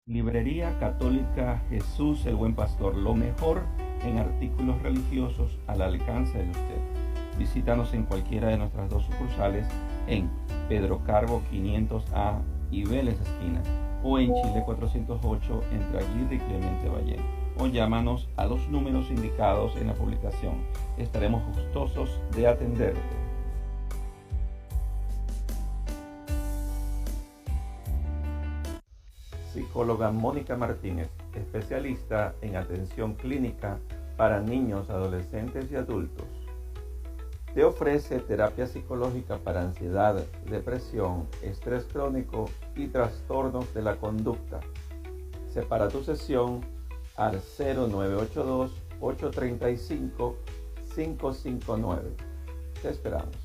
Librería Católica Jesús el Buen Pastor, lo mejor en artículos religiosos al alcance de usted. Visítanos en cualquiera de nuestras dos sucursales en Pedro Carbo 500A y Vélez Esquina, o en Chile 408 entre Aguirre y Clemente Ballén, o llámanos a los números indicados en la publicación. Estaremos gustosos de atenderte. Psicóloga Mónica Martínez, especialista en atención clínica para niños, adolescentes y adultos. Te ofrece terapia psicológica para ansiedad, depresión, estrés crónico y trastornos de la conducta. Separa tu sesión al 0982-835-559. Te esperamos.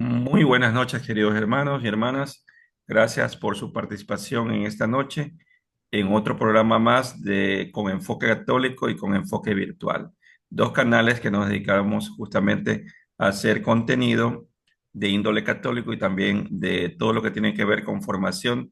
Muy buenas noches, queridos hermanos y hermanas. Gracias por su participación en esta noche en otro programa más de Con Enfoque Católico y Con Enfoque Virtual. Dos canales que nos dedicamos justamente a hacer contenido de índole católico y también de todo lo que tiene que ver con formación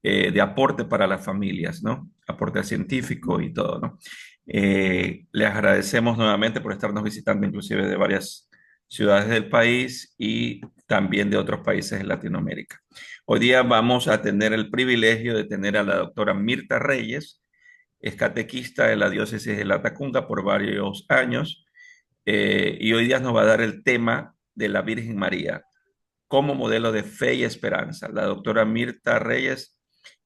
de aporte para las familias, ¿no? Aporte científico y todo, ¿no? Les agradecemos nuevamente por estarnos visitando, inclusive de varias ciudades del país y también de otros países de Latinoamérica. Hoy día vamos a tener el privilegio de tener a la doctora Mirta Reyes, es catequista de la diócesis de Latacunga por varios años, y hoy día nos va a dar el tema de la Virgen María como modelo de fe y esperanza. La doctora Mirta Reyes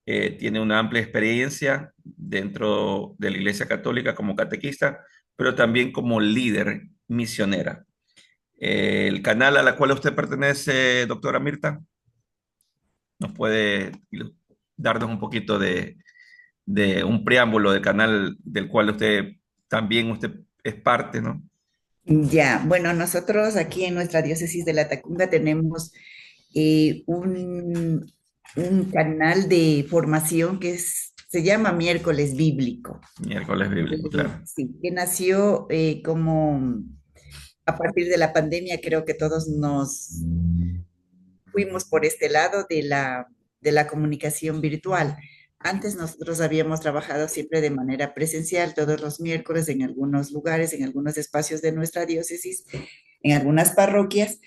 tiene una amplia experiencia dentro de la Iglesia Católica como catequista, pero también como líder misionera. El canal a la cual usted pertenece, doctora Mirta, nos puede darnos un poquito de un preámbulo del canal del cual usted es parte, ¿no? Ya, bueno, nosotros aquí en nuestra diócesis de La Tacunga tenemos un canal de formación se llama Miércoles Bíblico. Miércoles bíblico, claro. Sí, que nació como a partir de la pandemia, creo que todos nos fuimos por este lado de la comunicación virtual. Antes nosotros habíamos trabajado siempre de manera presencial, todos los miércoles en algunos lugares, en algunos espacios de nuestra diócesis, en algunas parroquias.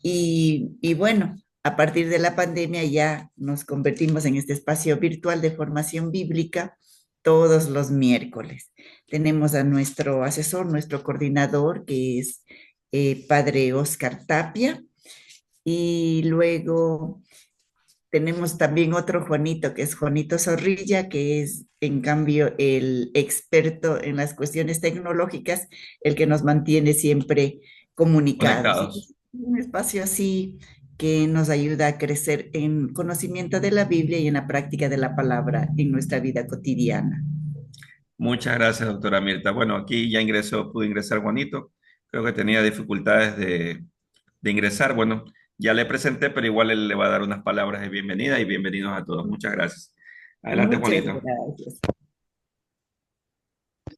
Y bueno, a partir de la pandemia ya nos convertimos en este espacio virtual de formación bíblica todos los miércoles. Tenemos a nuestro asesor, nuestro coordinador, que es Padre Oscar Tapia, y luego tenemos también otro Juanito, que es Juanito Zorrilla, que es en cambio el experto en las cuestiones tecnológicas, el que nos mantiene siempre comunicados. Y Conectados. es un espacio así que nos ayuda a crecer en conocimiento de la Biblia y en la práctica de la palabra en nuestra vida cotidiana. Muchas gracias, doctora Mirta. Bueno, aquí ya pudo ingresar Juanito. Creo que tenía dificultades de ingresar. Bueno, ya le presenté, pero igual él le va a dar unas palabras de bienvenida y bienvenidos a todos. Muchas gracias. Adelante, Muchas Juanito. gracias.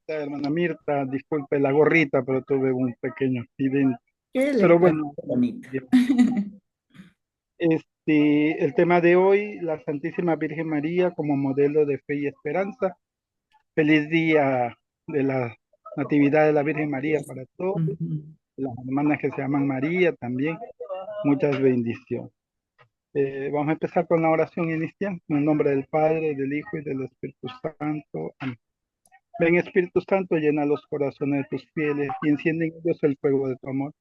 Hermana Mirta, disculpe la gorrita, pero tuve un pequeño accidente. ¿Qué le Pero pasa, bueno, bonito? el tema de hoy, la Santísima Virgen María como modelo de fe y esperanza. Feliz día de la Natividad de la Virgen María para todos. las hermanas que se llaman María también, muchas bendiciones. Vamos a empezar con la oración inicial, en el nombre del Padre, del Hijo y del Espíritu Santo. Amén. Ven Espíritu Santo, llena los corazones de tus fieles y enciende en ellos el fuego de tu amor.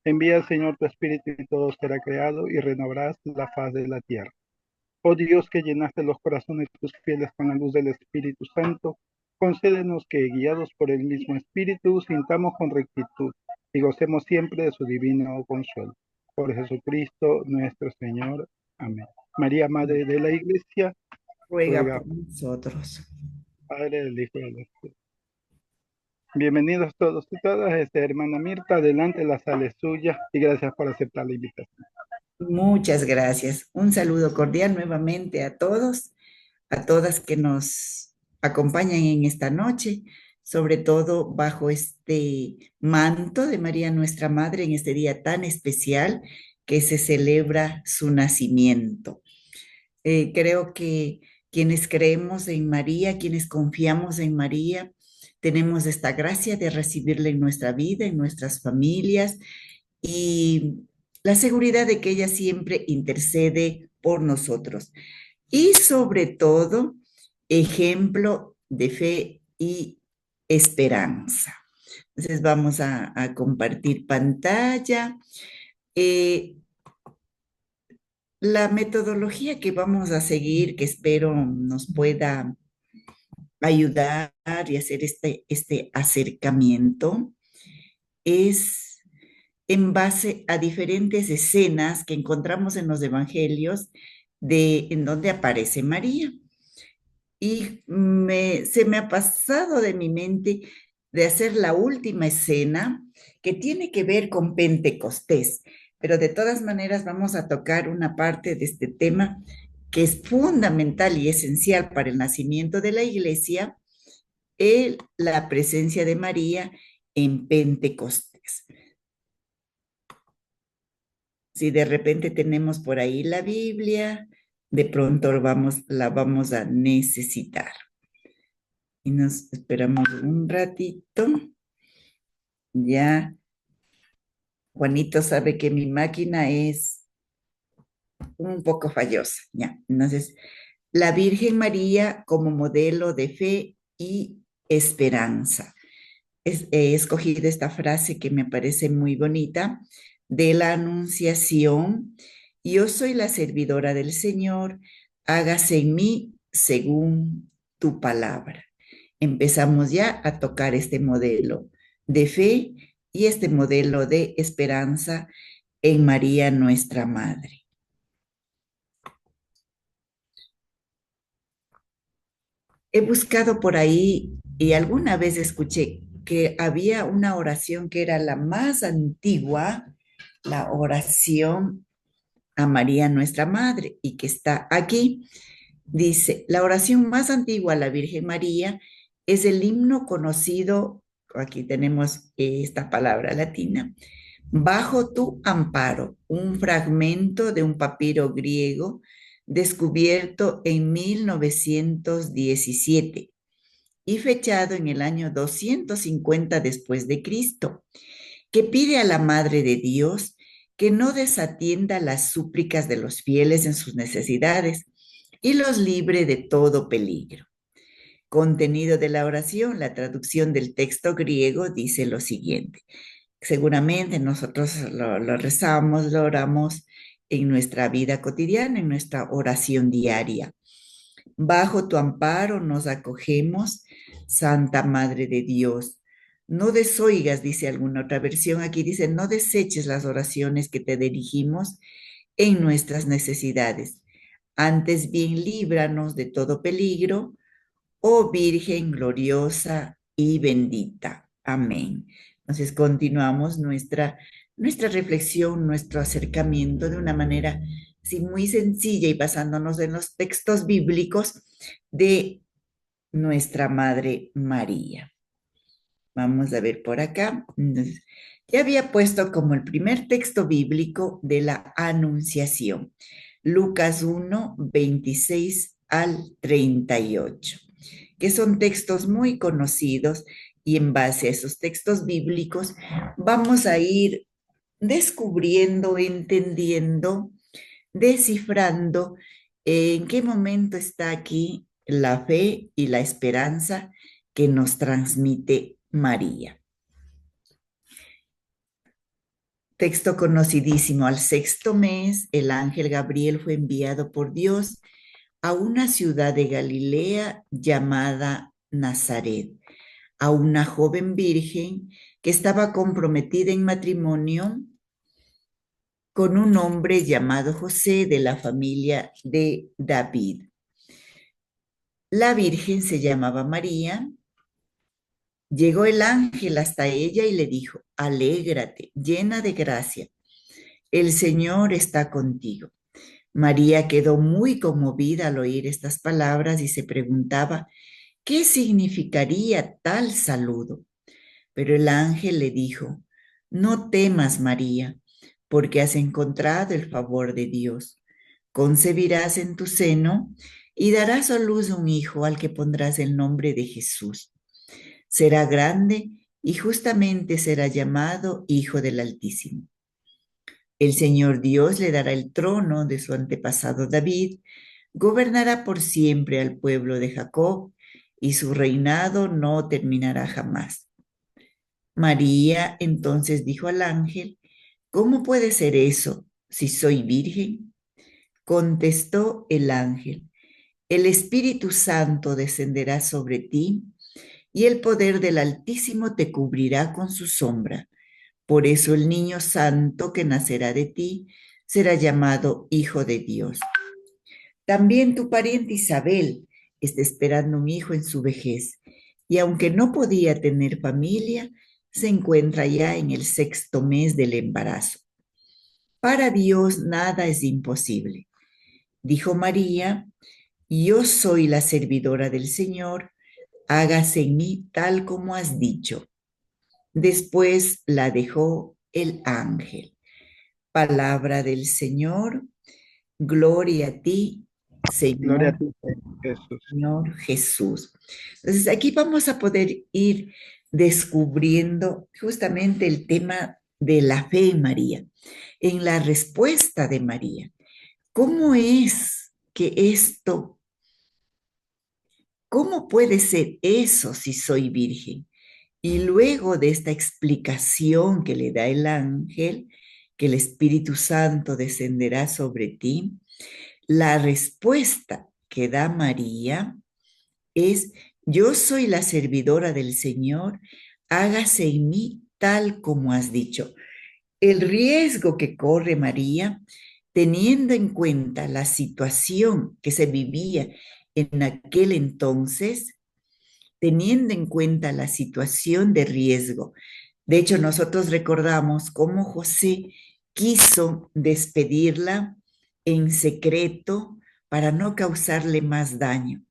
Envía al Señor tu Espíritu y todo será creado y renovarás la faz de la tierra. Oh Dios, que llenaste los corazones de tus fieles con la luz del Espíritu Santo, concédenos que, guiados por el mismo Espíritu, sintamos con rectitud y gocemos siempre de su divino consuelo. Por Jesucristo nuestro Señor. Amén. María, Madre de la Iglesia, Ruega ruega por nosotros. por el Padre, del Hijo y del Espíritu. Bienvenidos todos y todas, hermana Mirta, adelante, la sala es suya y gracias por aceptar la invitación. Muchas gracias. Un saludo cordial nuevamente a todos, a todas que nos acompañan en esta noche, sobre todo bajo este manto de María nuestra Madre en este día tan especial que se celebra su nacimiento. Creo que quienes creemos en María, quienes confiamos en María, tenemos esta gracia de recibirla en nuestra vida, en nuestras familias y la seguridad de que ella siempre intercede por nosotros. Y sobre todo, ejemplo de fe y esperanza. Entonces vamos a compartir pantalla. Eh, la metodología que vamos a seguir, que espero nos pueda ayudar y hacer este acercamiento, es en base a diferentes escenas que encontramos en los evangelios en donde aparece María. Y se me ha pasado de mi mente de hacer la última escena que tiene que ver con Pentecostés, pero de todas maneras vamos a tocar una parte de este tema que es fundamental y esencial para el nacimiento de la iglesia, la presencia de María en Pentecostés. Si de repente tenemos por ahí la Biblia, de pronto la vamos a necesitar. Y nos esperamos un ratito. Ya, Juanito sabe que mi máquina es un poco fallosa. Ya, entonces, la Virgen María como modelo de fe y esperanza. He escogido esta frase que me parece muy bonita de la Anunciación. Yo soy la servidora del Señor, hágase en mí según tu palabra. Empezamos ya a tocar este modelo de fe y este modelo de esperanza en María nuestra Madre. He buscado por ahí y alguna vez escuché que había una oración que era la más antigua, la oración a María nuestra Madre, y que está aquí. Dice, la oración más antigua a la Virgen María es el himno conocido, aquí tenemos esta palabra latina, bajo tu amparo, un fragmento de un papiro griego descubierto en 1917 y fechado en el año 250 después de Cristo, que pide a la Madre de Dios que no desatienda las súplicas de los fieles en sus necesidades y los libre de todo peligro. Contenido de la oración, la traducción del texto griego dice lo siguiente. Seguramente nosotros lo rezamos, lo oramos en nuestra vida cotidiana, en nuestra oración diaria. Bajo tu amparo nos acogemos, Santa Madre de Dios. No desoigas, dice alguna otra versión, aquí dice, no deseches las oraciones que te dirigimos en nuestras necesidades. Antes bien, líbranos de todo peligro, oh Virgen gloriosa y bendita. Amén. Entonces continuamos nuestra reflexión, nuestro acercamiento de una manera así muy sencilla y basándonos en los textos bíblicos de nuestra Madre María. Vamos a ver por acá. Entonces, ya había puesto como el primer texto bíblico de la Anunciación, Lucas 1, 26 al 38, que son textos muy conocidos y en base a esos textos bíblicos vamos a ir descubriendo, entendiendo, descifrando en qué momento está aquí la fe y la esperanza que nos transmite María. Texto conocidísimo: al sexto mes, el ángel Gabriel fue enviado por Dios a una ciudad de Galilea llamada Nazaret, a una joven virgen que estaba comprometida en matrimonio con un hombre llamado José de la familia de David. La virgen se llamaba María. Llegó el ángel hasta ella y le dijo: alégrate, llena de gracia, el Señor está contigo. María quedó muy conmovida al oír estas palabras y se preguntaba qué significaría tal saludo. Pero el ángel le dijo: no temas, María, porque has encontrado el favor de Dios. Concebirás en tu seno y darás a luz un hijo al que pondrás el nombre de Jesús. Será grande y justamente será llamado Hijo del Altísimo. El Señor Dios le dará el trono de su antepasado David, gobernará por siempre al pueblo de Jacob y su reinado no terminará jamás. María entonces dijo al ángel: ¿cómo puede ser eso si soy virgen? Contestó el ángel: el Espíritu Santo descenderá sobre ti y el poder del Altísimo te cubrirá con su sombra. Por eso el niño santo que nacerá de ti será llamado Hijo de Dios. También tu pariente Isabel está esperando un hijo en su vejez, y aunque no podía tener familia, se encuentra ya en el sexto mes del embarazo. Para Dios nada es imposible. Dijo María: yo soy la servidora del Señor, hágase en mí tal como has dicho. Después la dejó el ángel. Palabra del Señor. Gloria a ti, Gloria a Señor, ti, Jesús. Señor Jesús. Entonces, aquí vamos a poder ir descubriendo justamente el tema de la fe en María, en la respuesta de María. ¿Cómo es que esto, cómo puede ser eso si soy virgen? Y luego de esta explicación que le da el ángel, que el Espíritu Santo descenderá sobre ti, la respuesta que da María es: yo soy la servidora del Señor, hágase en mí tal como has dicho. El riesgo que corre María, teniendo en cuenta la situación que se vivía en aquel entonces, teniendo en cuenta la situación de riesgo. De hecho, nosotros recordamos cómo José quiso despedirla en secreto para no causarle más daño.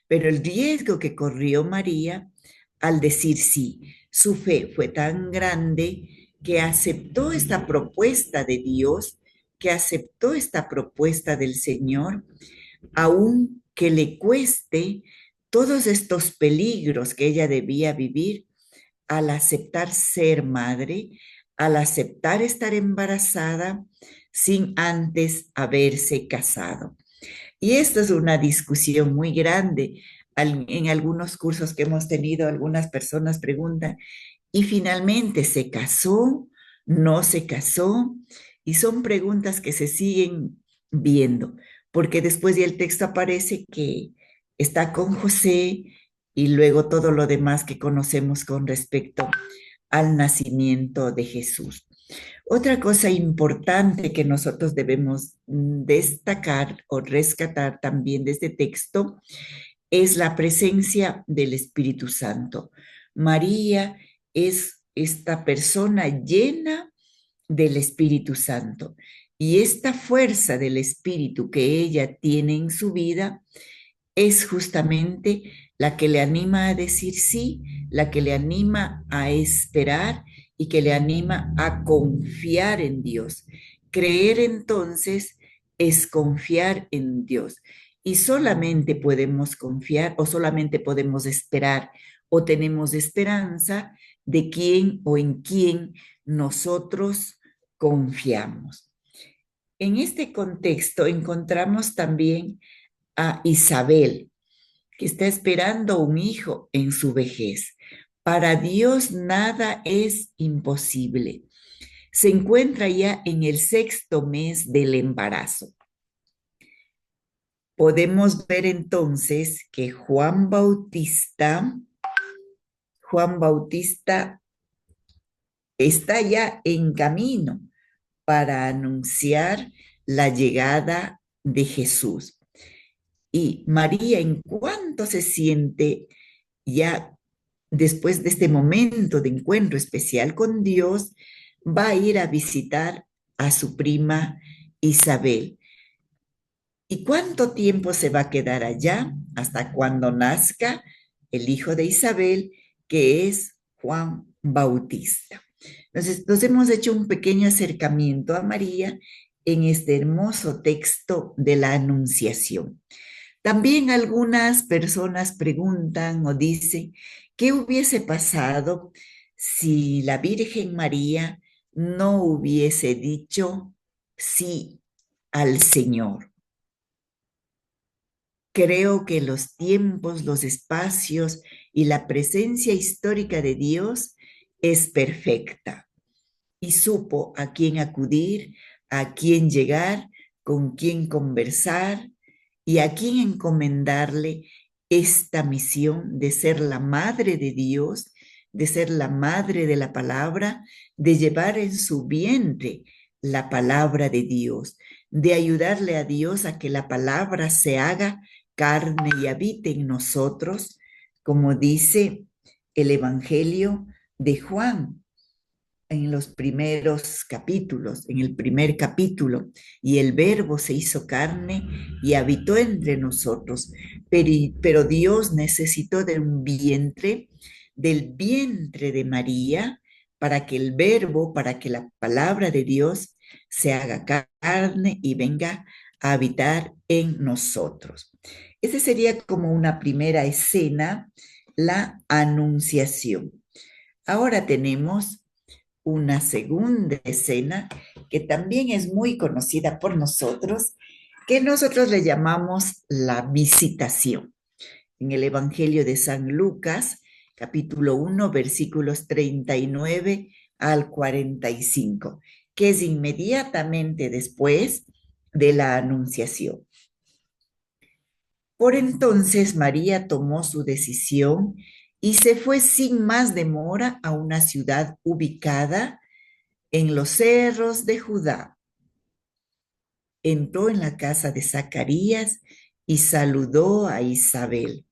Pero el riesgo que corrió María al decir sí, su fe fue tan grande que aceptó esta propuesta de Dios, que aceptó esta propuesta del Señor, aun que le cueste todos estos peligros que ella debía vivir al aceptar ser madre, al aceptar estar embarazada sin antes haberse casado. Y esto es una discusión muy grande. En algunos cursos que hemos tenido, algunas personas preguntan: ¿y finalmente se casó? ¿No se casó? Y son preguntas que se siguen viendo, porque después ya el texto aparece que está con José y luego todo lo demás que conocemos con respecto al nacimiento de Jesús. Otra cosa importante que nosotros debemos destacar o rescatar también de este texto es la presencia del Espíritu Santo. María es esta persona llena del Espíritu Santo, y esta fuerza del Espíritu que ella tiene en su vida es justamente la que le anima a decir sí, la que le anima a esperar y que le anima a confiar en Dios. Creer entonces es confiar en Dios. Y solamente podemos confiar o solamente podemos esperar o tenemos esperanza de quién o en quién nosotros confiamos. En este contexto encontramos también a Isabel, que está esperando un hijo en su vejez. Para Dios nada es imposible. Se encuentra ya en el 6º mes del embarazo. Podemos ver entonces que Juan Bautista está ya en camino para anunciar la llegada de Jesús. Y María, en cuanto se siente ya después de este momento de encuentro especial con Dios, va a ir a visitar a su prima Isabel. ¿Y cuánto tiempo se va a quedar allá? Hasta cuando nazca el hijo de Isabel, que es Juan Bautista. Entonces, nos hemos hecho un pequeño acercamiento a María en este hermoso texto de la Anunciación. También algunas personas preguntan o dicen, ¿qué hubiese pasado si la Virgen María no hubiese dicho sí al Señor? Creo que los tiempos, los espacios y la presencia histórica de Dios es perfecta y supo a quién acudir, a quién llegar, con quién conversar y a quién encomendarle esta misión de ser la madre de Dios, de ser la madre de la palabra, de llevar en su vientre la palabra de Dios, de ayudarle a Dios a que la palabra se haga carne y habite en nosotros, como dice el Evangelio de Juan en los primeros capítulos, en el primer capítulo, y el Verbo se hizo carne y habitó entre nosotros, pero Dios necesitó de un vientre, del vientre de María, para que el Verbo, para que la palabra de Dios se haga carne y venga a habitar en nosotros. Esa sería como una primera escena, la anunciación. Ahora tenemos una segunda escena que también es muy conocida por nosotros, que nosotros le llamamos la visitación. En el Evangelio de San Lucas, capítulo 1, versículos 39 al 45, que es inmediatamente después de la Anunciación. Por entonces María tomó su decisión y se fue sin más demora a una ciudad ubicada en los cerros de Judá. Entró en la casa de Zacarías y saludó a Isabel.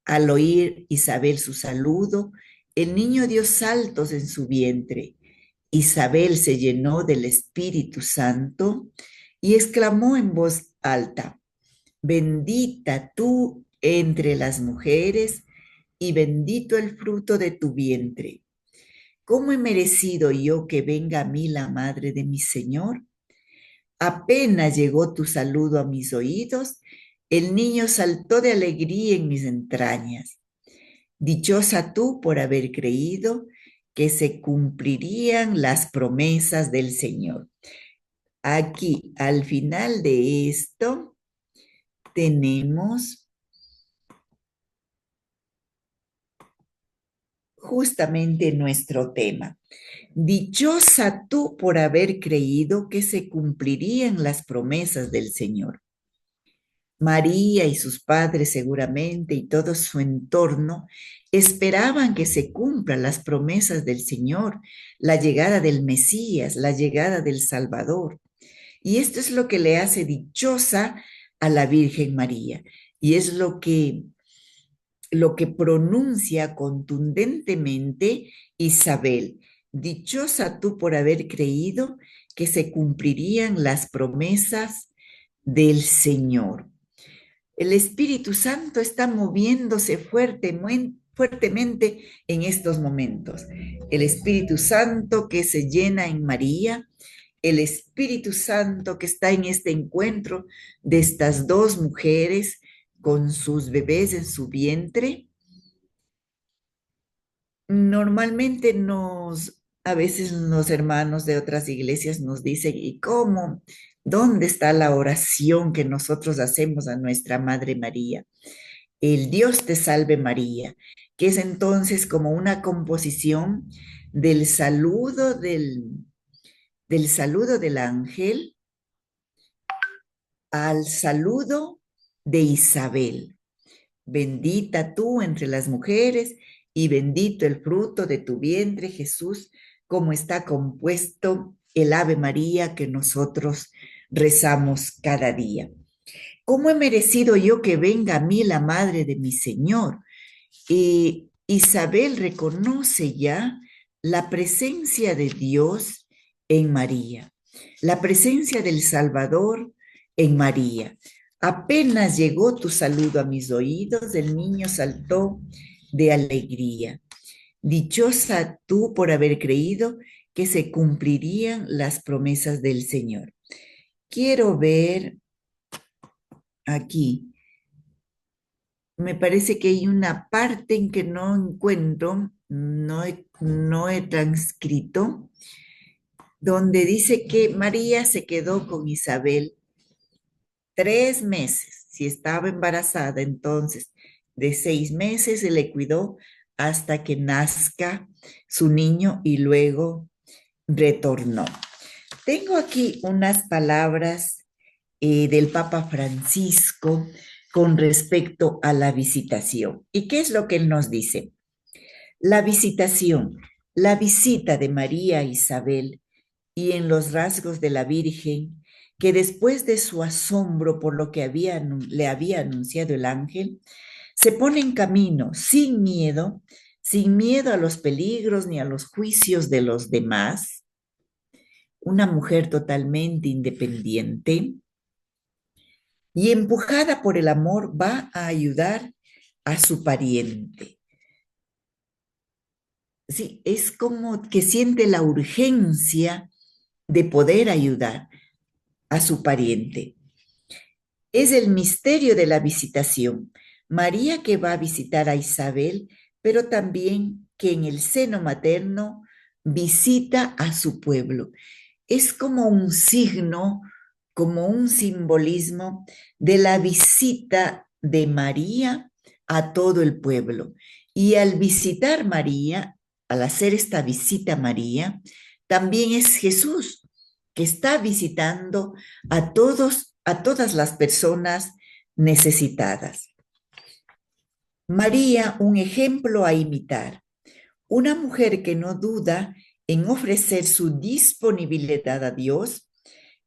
Al oír Isabel su saludo, el niño dio saltos en su vientre. Isabel se llenó del Espíritu Santo y exclamó en voz alta: bendita tú entre las mujeres y bendito el fruto de tu vientre. ¿Cómo he merecido yo que venga a mí la madre de mi Señor? Apenas llegó tu saludo a mis oídos, el niño saltó de alegría en mis entrañas. Dichosa tú por haber creído que se cumplirían las promesas del Señor. Aquí, al final de esto, tenemos justamente nuestro tema. Dichosa tú por haber creído que se cumplirían las promesas del Señor. María y sus padres seguramente y todo su entorno esperaban que se cumplan las promesas del Señor, la llegada del Mesías, la llegada del Salvador. Y esto es lo que le hace dichosa a la Virgen María. Y es lo que pronuncia contundentemente Isabel. Dichosa tú por haber creído que se cumplirían las promesas del Señor. El Espíritu Santo está moviéndose fuertemente en estos momentos. El Espíritu Santo que se llena en María, el Espíritu Santo que está en este encuentro de estas dos mujeres con sus bebés en su vientre, Normalmente a veces los hermanos de otras iglesias nos dicen, ¿y cómo? ¿Dónde está la oración que nosotros hacemos a nuestra Madre María? El Dios te salve María, que es entonces como una composición del del saludo del ángel al saludo de Isabel. Bendita tú entre las mujeres y bendito el fruto de tu vientre, Jesús, como está compuesto el Ave María que nosotros rezamos cada día. ¿Cómo he merecido yo que venga a mí la madre de mi Señor? Isabel reconoce ya la presencia de Dios en María, la presencia del Salvador en María. Apenas llegó tu saludo a mis oídos, el niño saltó de alegría. Dichosa tú por haber creído que se cumplirían las promesas del Señor. Quiero ver aquí, me parece que hay una parte en que no encuentro, no he transcrito, donde dice que María se quedó con Isabel 3 meses. Si estaba embarazada, entonces de 6 meses se le cuidó hasta que nazca su niño y luego retornó. Tengo aquí unas palabras del Papa Francisco con respecto a la visitación. ¿Y qué es lo que él nos dice? La visitación, la visita de María a Isabel y en los rasgos de la Virgen, que después de su asombro por lo que le había anunciado el ángel, se pone en camino sin miedo a los peligros ni a los juicios de los demás, una mujer totalmente independiente y empujada por el amor va a ayudar a su pariente. Sí, es como que siente la urgencia de poder ayudar a su pariente. Es el misterio de la visitación. María que va a visitar a Isabel, pero también que en el seno materno visita a su pueblo. Es como un signo, como un simbolismo de la visita de María a todo el pueblo. Y al visitar María, al hacer esta visita a María, también es Jesús que está visitando a todas las personas necesitadas. María, un ejemplo a imitar, una mujer que no duda en ofrecer su disponibilidad a Dios,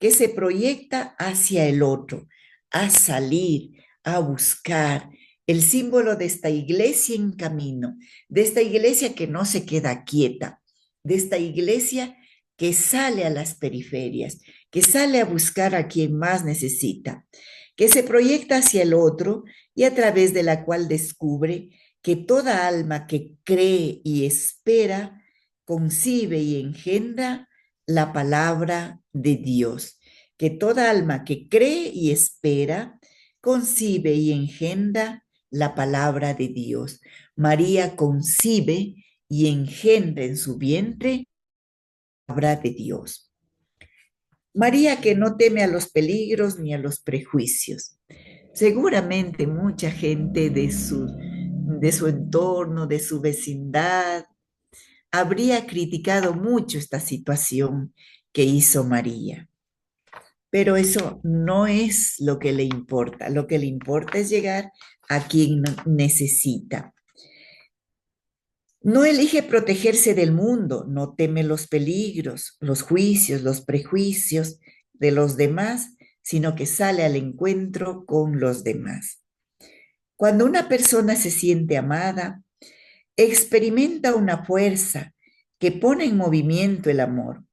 que se proyecta hacia el otro, a salir, a buscar, el símbolo de esta iglesia en camino, de esta iglesia que no se queda quieta, de esta iglesia que sale a las periferias, que sale a buscar a quien más necesita, que se proyecta hacia el otro y a través de la cual descubre que toda alma que cree y espera, concibe y engendra la palabra de Dios, que toda alma que cree y espera, concibe y engendra la palabra de Dios. María concibe y engendra en su vientre la palabra de Dios. María que no teme a los peligros ni a los prejuicios. Seguramente mucha gente de su entorno, de su vecindad, habría criticado mucho esta situación que hizo María. Pero eso no es lo que le importa. Lo que le importa es llegar a quien necesita. No elige protegerse del mundo, no teme los peligros, los juicios, los prejuicios de los demás, sino que sale al encuentro con los demás. Cuando una persona se siente amada, experimenta una fuerza que pone en movimiento el amor.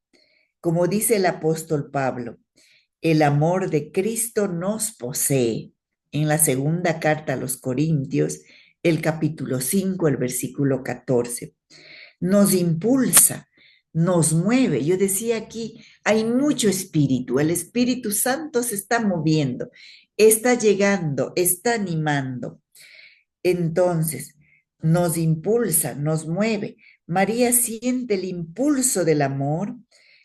Como dice el apóstol Pablo, el amor de Cristo nos posee. En la segunda carta a los Corintios, el capítulo 5, el versículo 14. Nos impulsa, nos mueve. Yo decía aquí, hay mucho espíritu. El Espíritu Santo se está moviendo, está llegando, está animando. Entonces, nos impulsa, nos mueve. María siente el impulso del amor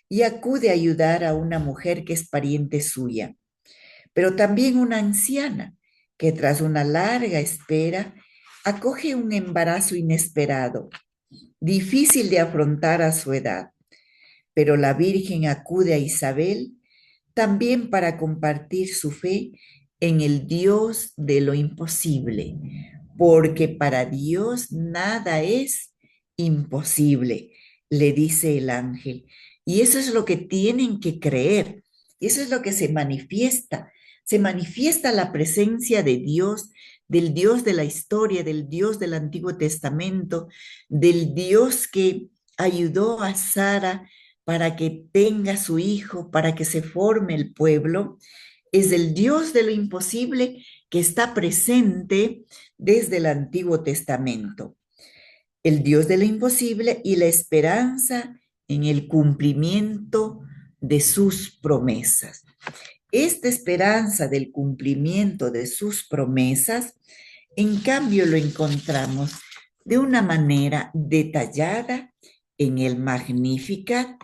y acude a ayudar a una mujer que es pariente suya, pero también una anciana que tras una larga espera acoge un embarazo inesperado, difícil de afrontar a su edad. Pero la Virgen acude a Isabel también para compartir su fe en el Dios de lo imposible, porque para Dios nada es imposible, le dice el ángel. Y eso es lo que tienen que creer, y eso es lo que se manifiesta. Se manifiesta la presencia de Dios, del Dios de la historia, del Dios del Antiguo Testamento, del Dios que ayudó a Sara para que tenga su hijo, para que se forme el pueblo. Es el Dios de lo imposible que está presente desde el Antiguo Testamento. El Dios de lo imposible y la esperanza en el cumplimiento de sus promesas. Esta esperanza del cumplimiento de sus promesas, en cambio, lo encontramos de una manera detallada en el Magnificat,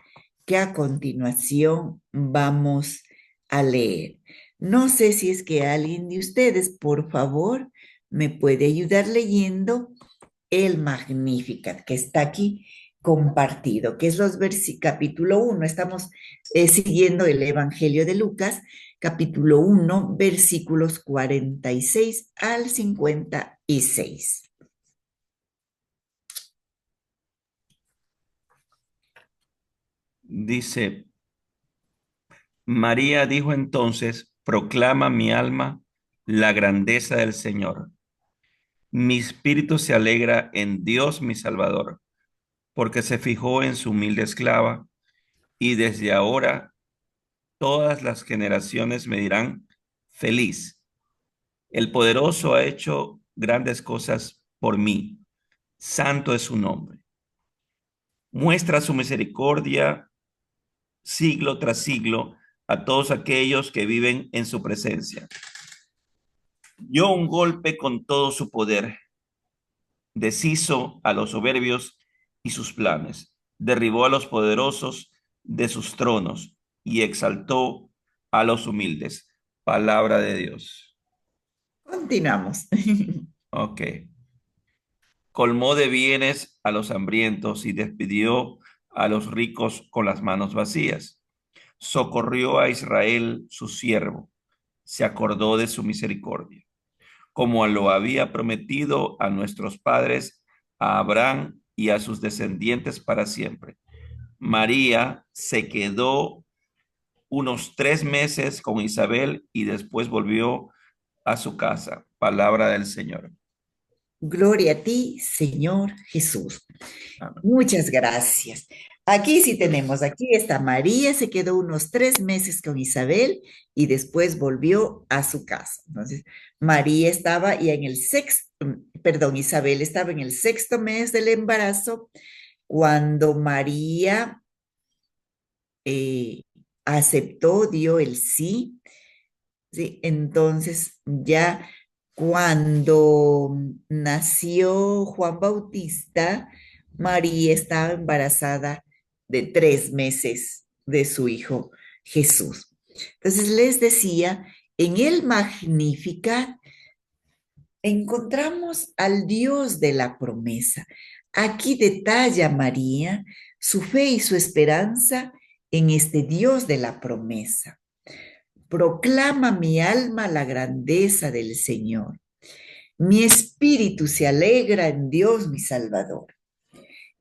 que a continuación vamos a leer. No sé si es que alguien de ustedes, por favor, me puede ayudar leyendo el Magnificat, que está aquí compartido, que es los capítulo 1. Estamos siguiendo el Evangelio de Lucas, capítulo 1, versículos 46 al 56. Dice, María dijo entonces, proclama mi alma la grandeza del Señor. Mi espíritu se alegra en Dios mi Salvador, porque se fijó en su humilde esclava, y desde ahora todas las generaciones me dirán, feliz. El poderoso ha hecho grandes cosas por mí. Santo es su nombre. Muestra su misericordia siglo tras siglo a todos aquellos que viven en su presencia. Dio un golpe con todo su poder, deshizo a los soberbios y sus planes, derribó a los poderosos de sus tronos y exaltó a los humildes. Palabra de Dios. Continuamos. Ok. Colmó de bienes a los hambrientos y despidió a los ricos con las manos vacías. Socorrió a Israel, su siervo, se acordó de su misericordia, como lo había prometido a nuestros padres, a Abraham y a sus descendientes para siempre. María se quedó unos 3 meses con Isabel y después volvió a su casa. Palabra del Señor. Gloria a ti, Señor Jesús. Amén. Muchas gracias. Aquí sí tenemos, aquí está María, se quedó unos 3 meses con Isabel y después volvió a su casa. Entonces, María estaba ya en el Isabel estaba en el 6.º mes del embarazo cuando María aceptó, dio el sí, ¿sí? Entonces, ya cuando nació Juan Bautista, María estaba embarazada de 3 meses de su hijo Jesús. Entonces les decía, en el Magnificat encontramos al Dios de la promesa. Aquí detalla María su fe y su esperanza en este Dios de la promesa. Proclama mi alma la grandeza del Señor. Mi espíritu se alegra en Dios mi Salvador.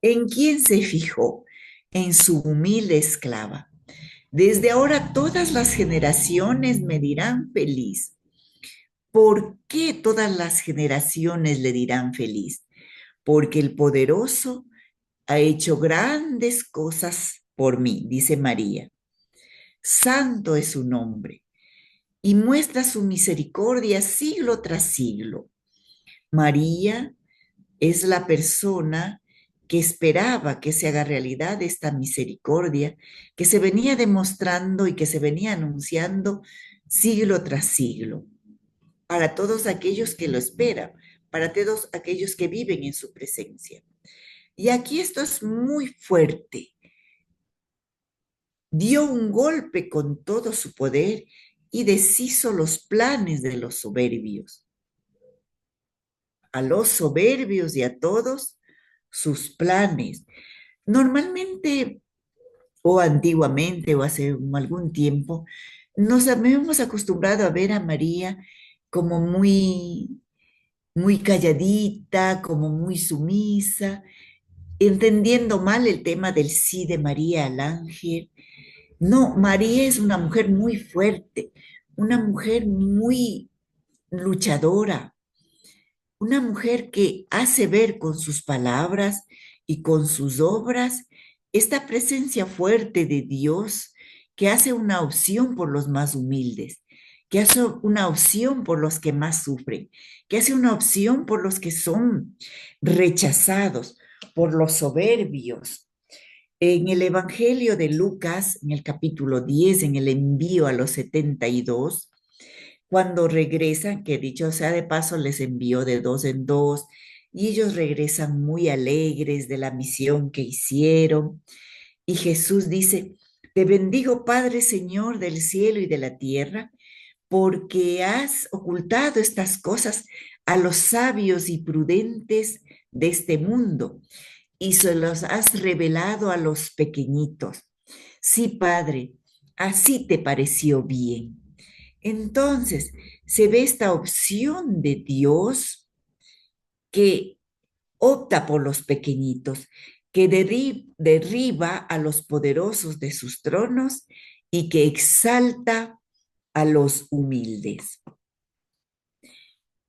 ¿En quién se fijó? En su humilde esclava. Desde ahora todas las generaciones me dirán feliz. ¿Por qué todas las generaciones le dirán feliz? Porque el poderoso ha hecho grandes cosas por mí, dice María. Santo es su nombre y muestra su misericordia siglo tras siglo. María es la persona que esperaba que se haga realidad esta misericordia, que se venía demostrando y que se venía anunciando siglo tras siglo, para todos aquellos que lo esperan, para todos aquellos que viven en su presencia. Y aquí esto es muy fuerte. Dio un golpe con todo su poder y deshizo los planes de los soberbios. A los soberbios y a todos sus planes. Normalmente, o antiguamente, o hace algún tiempo, nos habíamos acostumbrado a ver a María como muy calladita, como muy sumisa, entendiendo mal el tema del sí de María al ángel. No, María es una mujer muy fuerte, una mujer muy luchadora, una mujer que hace ver con sus palabras y con sus obras esta presencia fuerte de Dios que hace una opción por los más humildes, que hace una opción por los que más sufren, que hace una opción por los que son rechazados, por los soberbios. En el Evangelio de Lucas, en el capítulo 10, en el envío a los 72, cuando regresan, que dicho sea de paso, les envió de dos en dos, y ellos regresan muy alegres de la misión que hicieron. Y Jesús dice, te bendigo, Padre, Señor del cielo y de la tierra, porque has ocultado estas cosas a los sabios y prudentes de este mundo y se los has revelado a los pequeñitos. Sí, Padre, así te pareció bien. Entonces, se ve esta opción de Dios que opta por los pequeñitos, que derriba a los poderosos de sus tronos y que exalta a los humildes,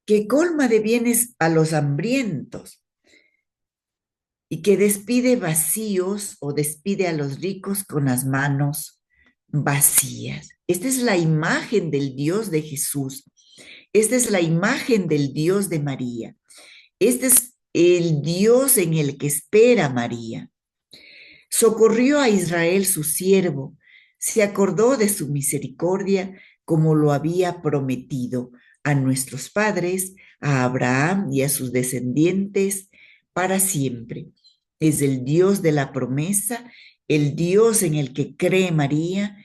que colma de bienes a los hambrientos y que despide vacíos o despide a los ricos con las manos vacías. Esta es la imagen del Dios de Jesús. Esta es la imagen del Dios de María. Este es el Dios en el que espera María. Socorrió a Israel su siervo, se acordó de su misericordia como lo había prometido a nuestros padres, a Abraham y a sus descendientes para siempre. Es el Dios de la promesa, el Dios en el que cree María,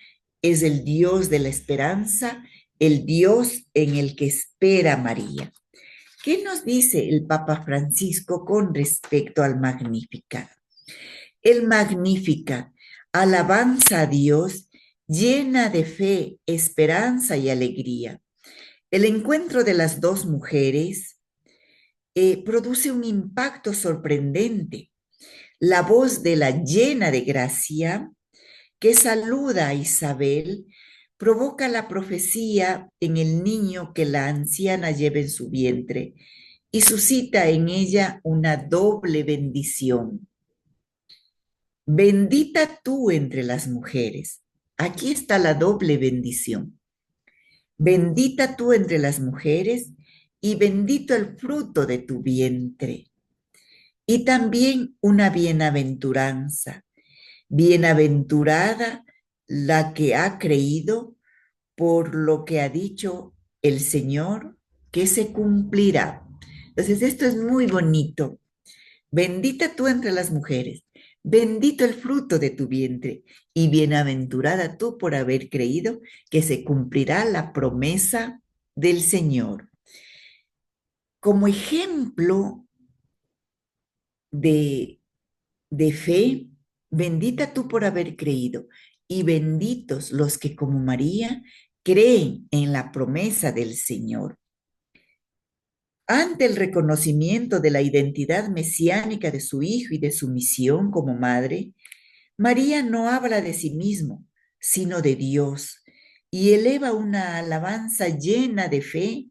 es el Dios de la esperanza, el Dios en el que espera María. ¿Qué nos dice el Papa Francisco con respecto al Magnificat? El Magnificat, alabanza a Dios, llena de fe, esperanza y alegría. El encuentro de las dos mujeres produce un impacto sorprendente. La voz de la llena de gracia, que saluda a Isabel, provoca la profecía en el niño que la anciana lleva en su vientre y suscita en ella una doble bendición. Bendita tú entre las mujeres. Aquí está la doble bendición. Bendita tú entre las mujeres y bendito el fruto de tu vientre. Y también una bienaventuranza. Bienaventurada la que ha creído por lo que ha dicho el Señor, que se cumplirá. Entonces, esto es muy bonito. Bendita tú entre las mujeres, bendito el fruto de tu vientre, y bienaventurada tú por haber creído que se cumplirá la promesa del Señor. Como ejemplo de fe, bendita tú por haber creído, y benditos los que como María creen en la promesa del Señor. Ante el reconocimiento de la identidad mesiánica de su hijo y de su misión como madre, María no habla de sí mismo, sino de Dios, y eleva una alabanza llena de fe,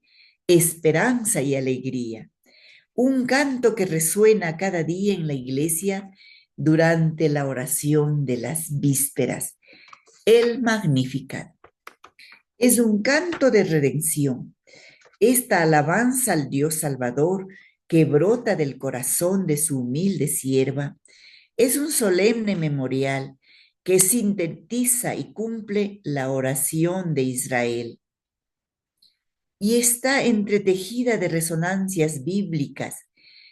esperanza y alegría. Un canto que resuena cada día en la iglesia durante la oración de las vísperas. El Magnificat. Es un canto de redención. Esta alabanza al Dios Salvador que brota del corazón de su humilde sierva es un solemne memorial que sintetiza y cumple la oración de Israel. y está entretejida de resonancias bíblicas,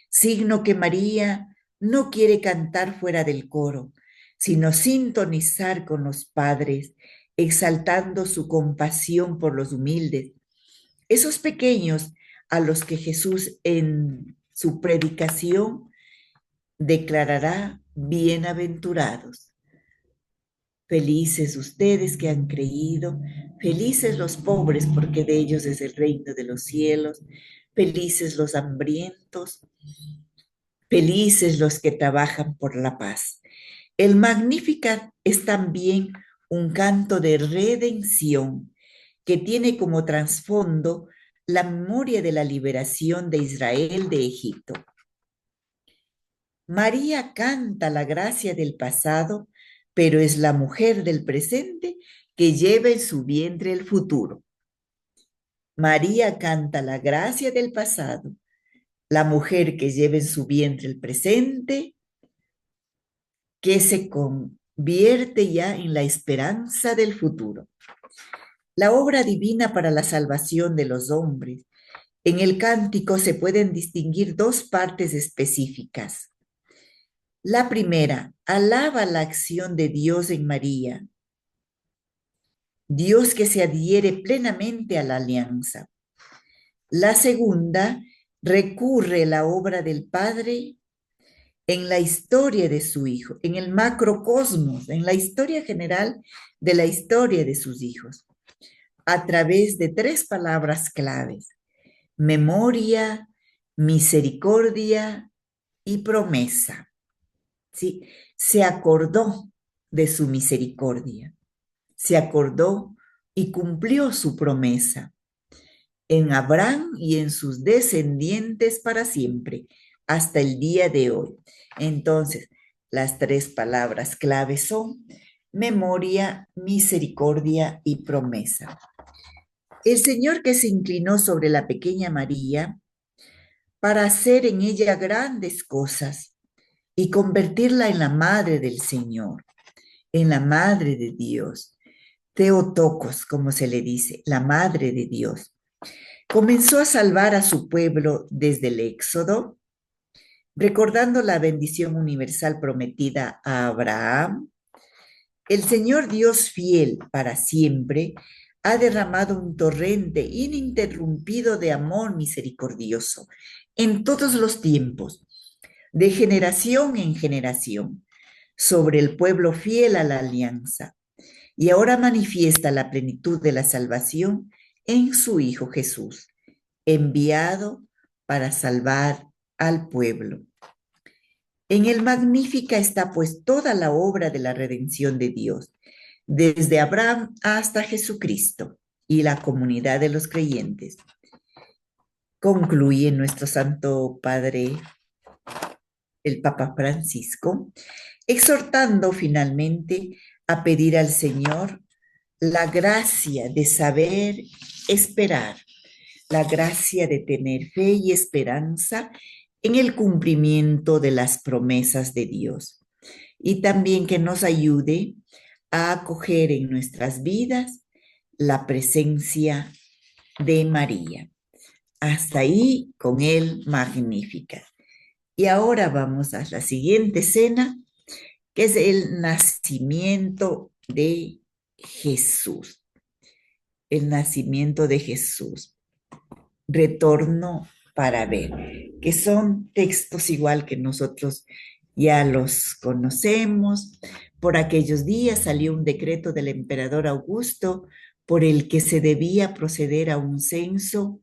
signo que María no quiere cantar fuera del coro, sino sintonizar con los padres, exaltando su compasión por los humildes, esos pequeños a los que Jesús en su predicación declarará bienaventurados. Felices ustedes que han creído, felices los pobres porque de ellos es el reino de los cielos, felices los hambrientos, felices los que trabajan por la paz. El Magnificat es también un canto de redención que tiene como trasfondo la memoria de la liberación de Israel de Egipto. María canta la gracia del pasado, pero es la mujer del presente que lleva en su vientre el futuro. María canta la gracia del pasado, la mujer que lleva en su vientre el presente, que se convierte ya en la esperanza del futuro. La obra divina para la salvación de los hombres. En el cántico se pueden distinguir dos partes específicas. La primera, alaba la acción de Dios en María, Dios que se adhiere plenamente a la alianza. La segunda, recurre la obra del Padre en la historia de su Hijo, en el macrocosmos, en la historia general de la historia de sus hijos, a través de tres palabras claves: memoria, misericordia y promesa. ¿Sí? Se acordó de su misericordia, se acordó y cumplió su promesa en Abraham y en sus descendientes para siempre, hasta el día de hoy. Entonces, las tres palabras claves son memoria, misericordia y promesa. El Señor que se inclinó sobre la pequeña María para hacer en ella grandes cosas y convertirla en la madre del Señor, en la madre de Dios, Theotokos, como se le dice, la madre de Dios. Comenzó a salvar a su pueblo desde el Éxodo, recordando la bendición universal prometida a Abraham. El Señor Dios fiel para siempre ha derramado un torrente ininterrumpido de amor misericordioso en todos los tiempos, de generación en generación, sobre el pueblo fiel a la alianza, y ahora manifiesta la plenitud de la salvación en su Hijo Jesús, enviado para salvar al pueblo. En el Magnífica está pues toda la obra de la redención de Dios, desde Abraham hasta Jesucristo y la comunidad de los creyentes. Concluye nuestro Santo Padre, el Papa Francisco, exhortando finalmente a pedir al Señor la gracia de saber esperar, la gracia de tener fe y esperanza en el cumplimiento de las promesas de Dios. Y también que nos ayude a acoger en nuestras vidas la presencia de María. Hasta ahí con el Magnífica. Y ahora vamos a la siguiente escena, que es el nacimiento de Jesús. El nacimiento de Jesús. Retorno para ver, que son textos igual que nosotros ya los conocemos. Por aquellos días salió un decreto del emperador Augusto por el que se debía proceder a un censo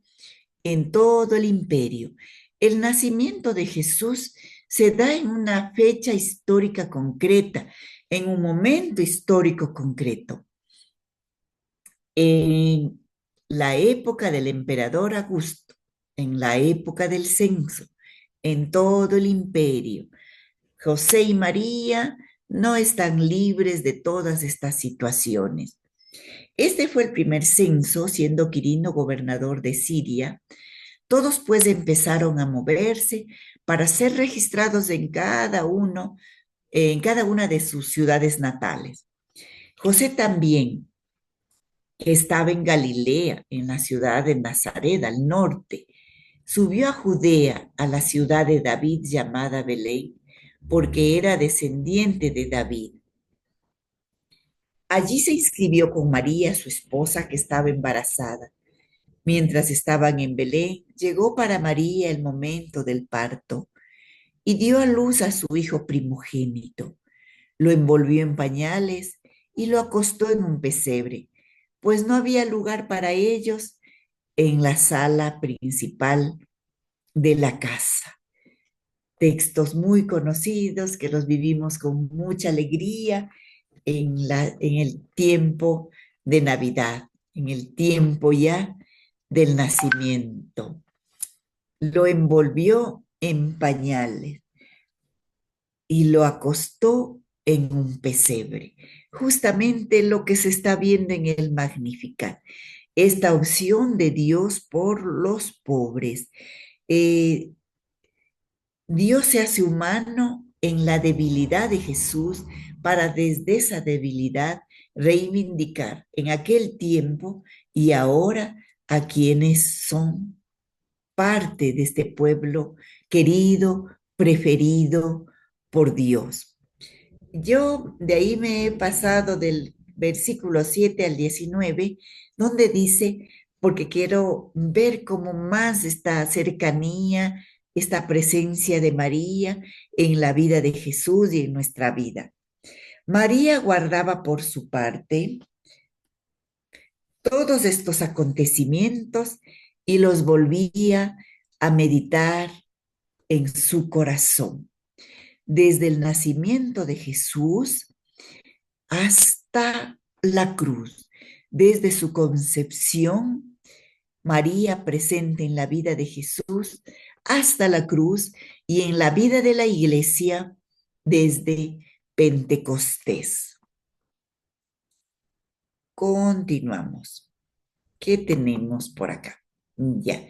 en todo el imperio. El nacimiento de Jesús se da en una fecha histórica concreta, en un momento histórico concreto. En la época del emperador Augusto, en la época del censo, en todo el imperio, José y María no están libres de todas estas situaciones. Este fue el primer censo, siendo Quirino gobernador de Siria. Todos pues empezaron a moverse para ser registrados en cada una de sus ciudades natales. José también que estaba en Galilea, en la ciudad de Nazaret, al norte. Subió a Judea, a la ciudad de David llamada Belén, porque era descendiente de David. Allí se inscribió con María, su esposa, que estaba embarazada. Mientras estaban en Belén, llegó para María el momento del parto y dio a luz a su hijo primogénito. Lo envolvió en pañales y lo acostó en un pesebre, pues no había lugar para ellos en la sala principal de la casa. Textos muy conocidos que los vivimos con mucha alegría en el tiempo de Navidad, en el tiempo ya del nacimiento. Lo envolvió en pañales y lo acostó en un pesebre. Justamente lo que se está viendo en el Magnificat, esta opción de Dios por los pobres. Eh, Dios se hace humano en la debilidad de Jesús para desde esa debilidad reivindicar en aquel tiempo y ahora a quienes son parte de este pueblo querido, preferido por Dios. Yo de ahí me he pasado del versículo 7 al 19, donde dice, porque quiero ver cómo más esta cercanía, esta presencia de María en la vida de Jesús y en nuestra vida. María guardaba por su parte todos estos acontecimientos y los volvía a meditar en su corazón. Desde el nacimiento de Jesús hasta la cruz, desde su concepción, María presente en la vida de Jesús, hasta la cruz y en la vida de la iglesia desde Pentecostés. Continuamos. ¿Qué tenemos por acá? Ya.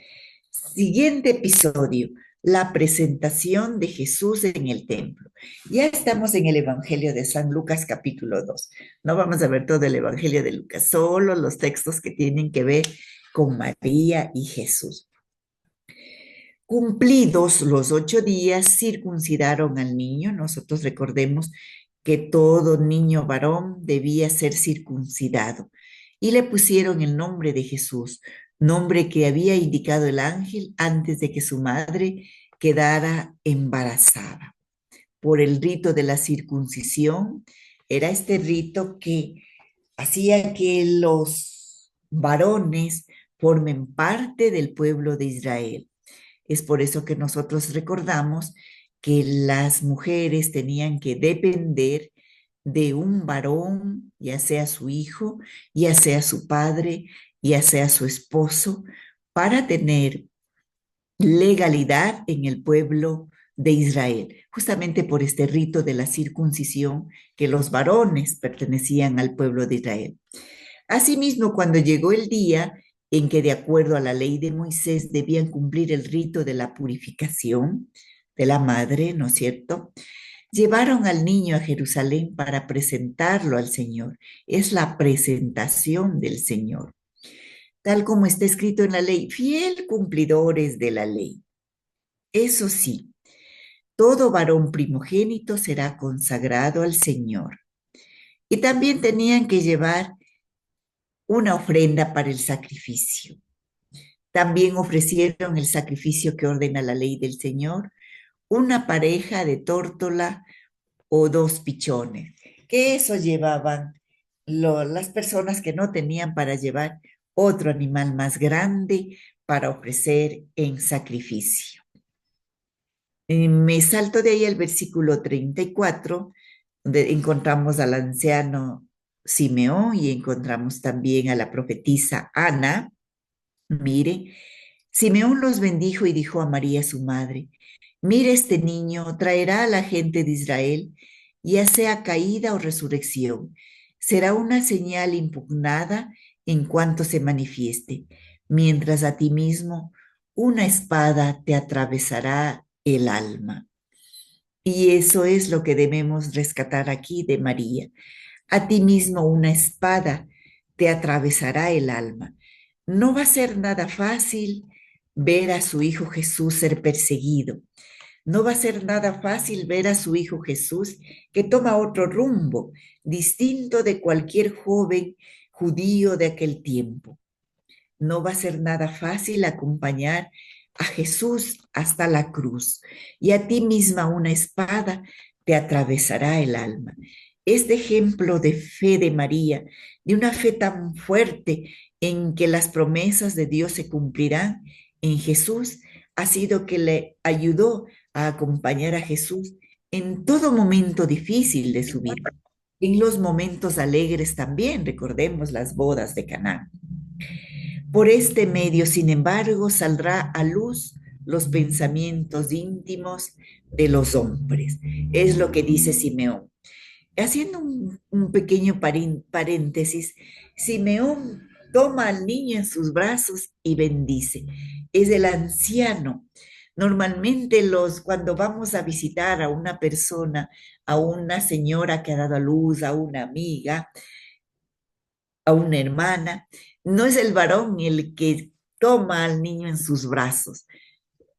Siguiente episodio, la presentación de Jesús en el templo. Ya estamos en el Evangelio de San Lucas capítulo 2. No vamos a ver todo el Evangelio de Lucas, solo los textos que tienen que ver con María y Jesús. Cumplidos los 8 días, circuncidaron al niño. Nosotros recordemos que todo niño varón debía ser circuncidado y le pusieron el nombre de Jesús, nombre que había indicado el ángel antes de que su madre quedara embarazada. Por el rito de la circuncisión, era este rito que hacía que los varones formen parte del pueblo de Israel. Es por eso que nosotros recordamos que las mujeres tenían que depender de un varón, ya sea su hijo, ya sea su padre, ya sea su esposo, para tener legalidad en el pueblo de Israel, justamente por este rito de la circuncisión, que los varones pertenecían al pueblo de Israel. Asimismo, cuando llegó el día en que, de acuerdo a la ley de Moisés, debían cumplir el rito de la purificación de la madre, ¿no es cierto?, llevaron al niño a Jerusalén para presentarlo al Señor. Es la presentación del Señor, tal como está escrito en la ley, fiel cumplidores de la ley. Eso sí, todo varón primogénito será consagrado al Señor. Y también tenían que llevar una ofrenda para el sacrificio. También ofrecieron el sacrificio que ordena la ley del Señor, una pareja de tórtola o 2 pichones, que eso llevaban las personas que no tenían para llevar otro animal más grande para ofrecer en sacrificio. Me salto de ahí el versículo 34, donde encontramos al anciano Simeón y encontramos también a la profetisa Ana. Mire, Simeón los bendijo y dijo a María su madre: mire, este niño traerá a la gente de Israel, ya sea caída o resurrección. Será una señal impugnada en cuanto se manifieste, mientras a ti mismo una espada te atravesará el alma. Y eso es lo que debemos rescatar aquí de María. A ti mismo una espada te atravesará el alma. No va a ser nada fácil ver a su Hijo Jesús ser perseguido. No va a ser nada fácil ver a su Hijo Jesús que toma otro rumbo, distinto de cualquier joven judío de aquel tiempo. No va a ser nada fácil acompañar a Jesús hasta la cruz, y a ti misma una espada te atravesará el alma. Este ejemplo de fe de María, de una fe tan fuerte en que las promesas de Dios se cumplirán en Jesús, ha sido que le ayudó a acompañar a Jesús en todo momento difícil de su vida, en los momentos alegres también, recordemos las bodas de Caná. Por este medio, sin embargo, saldrá a luz los pensamientos íntimos de los hombres. Es lo que dice Simeón. Haciendo un pequeño paréntesis, Simeón toma al niño en sus brazos y bendice. Es el anciano. Normalmente cuando vamos a visitar a una persona, a una señora que ha dado a luz, a una amiga, a una hermana, no es el varón el que toma al niño en sus brazos.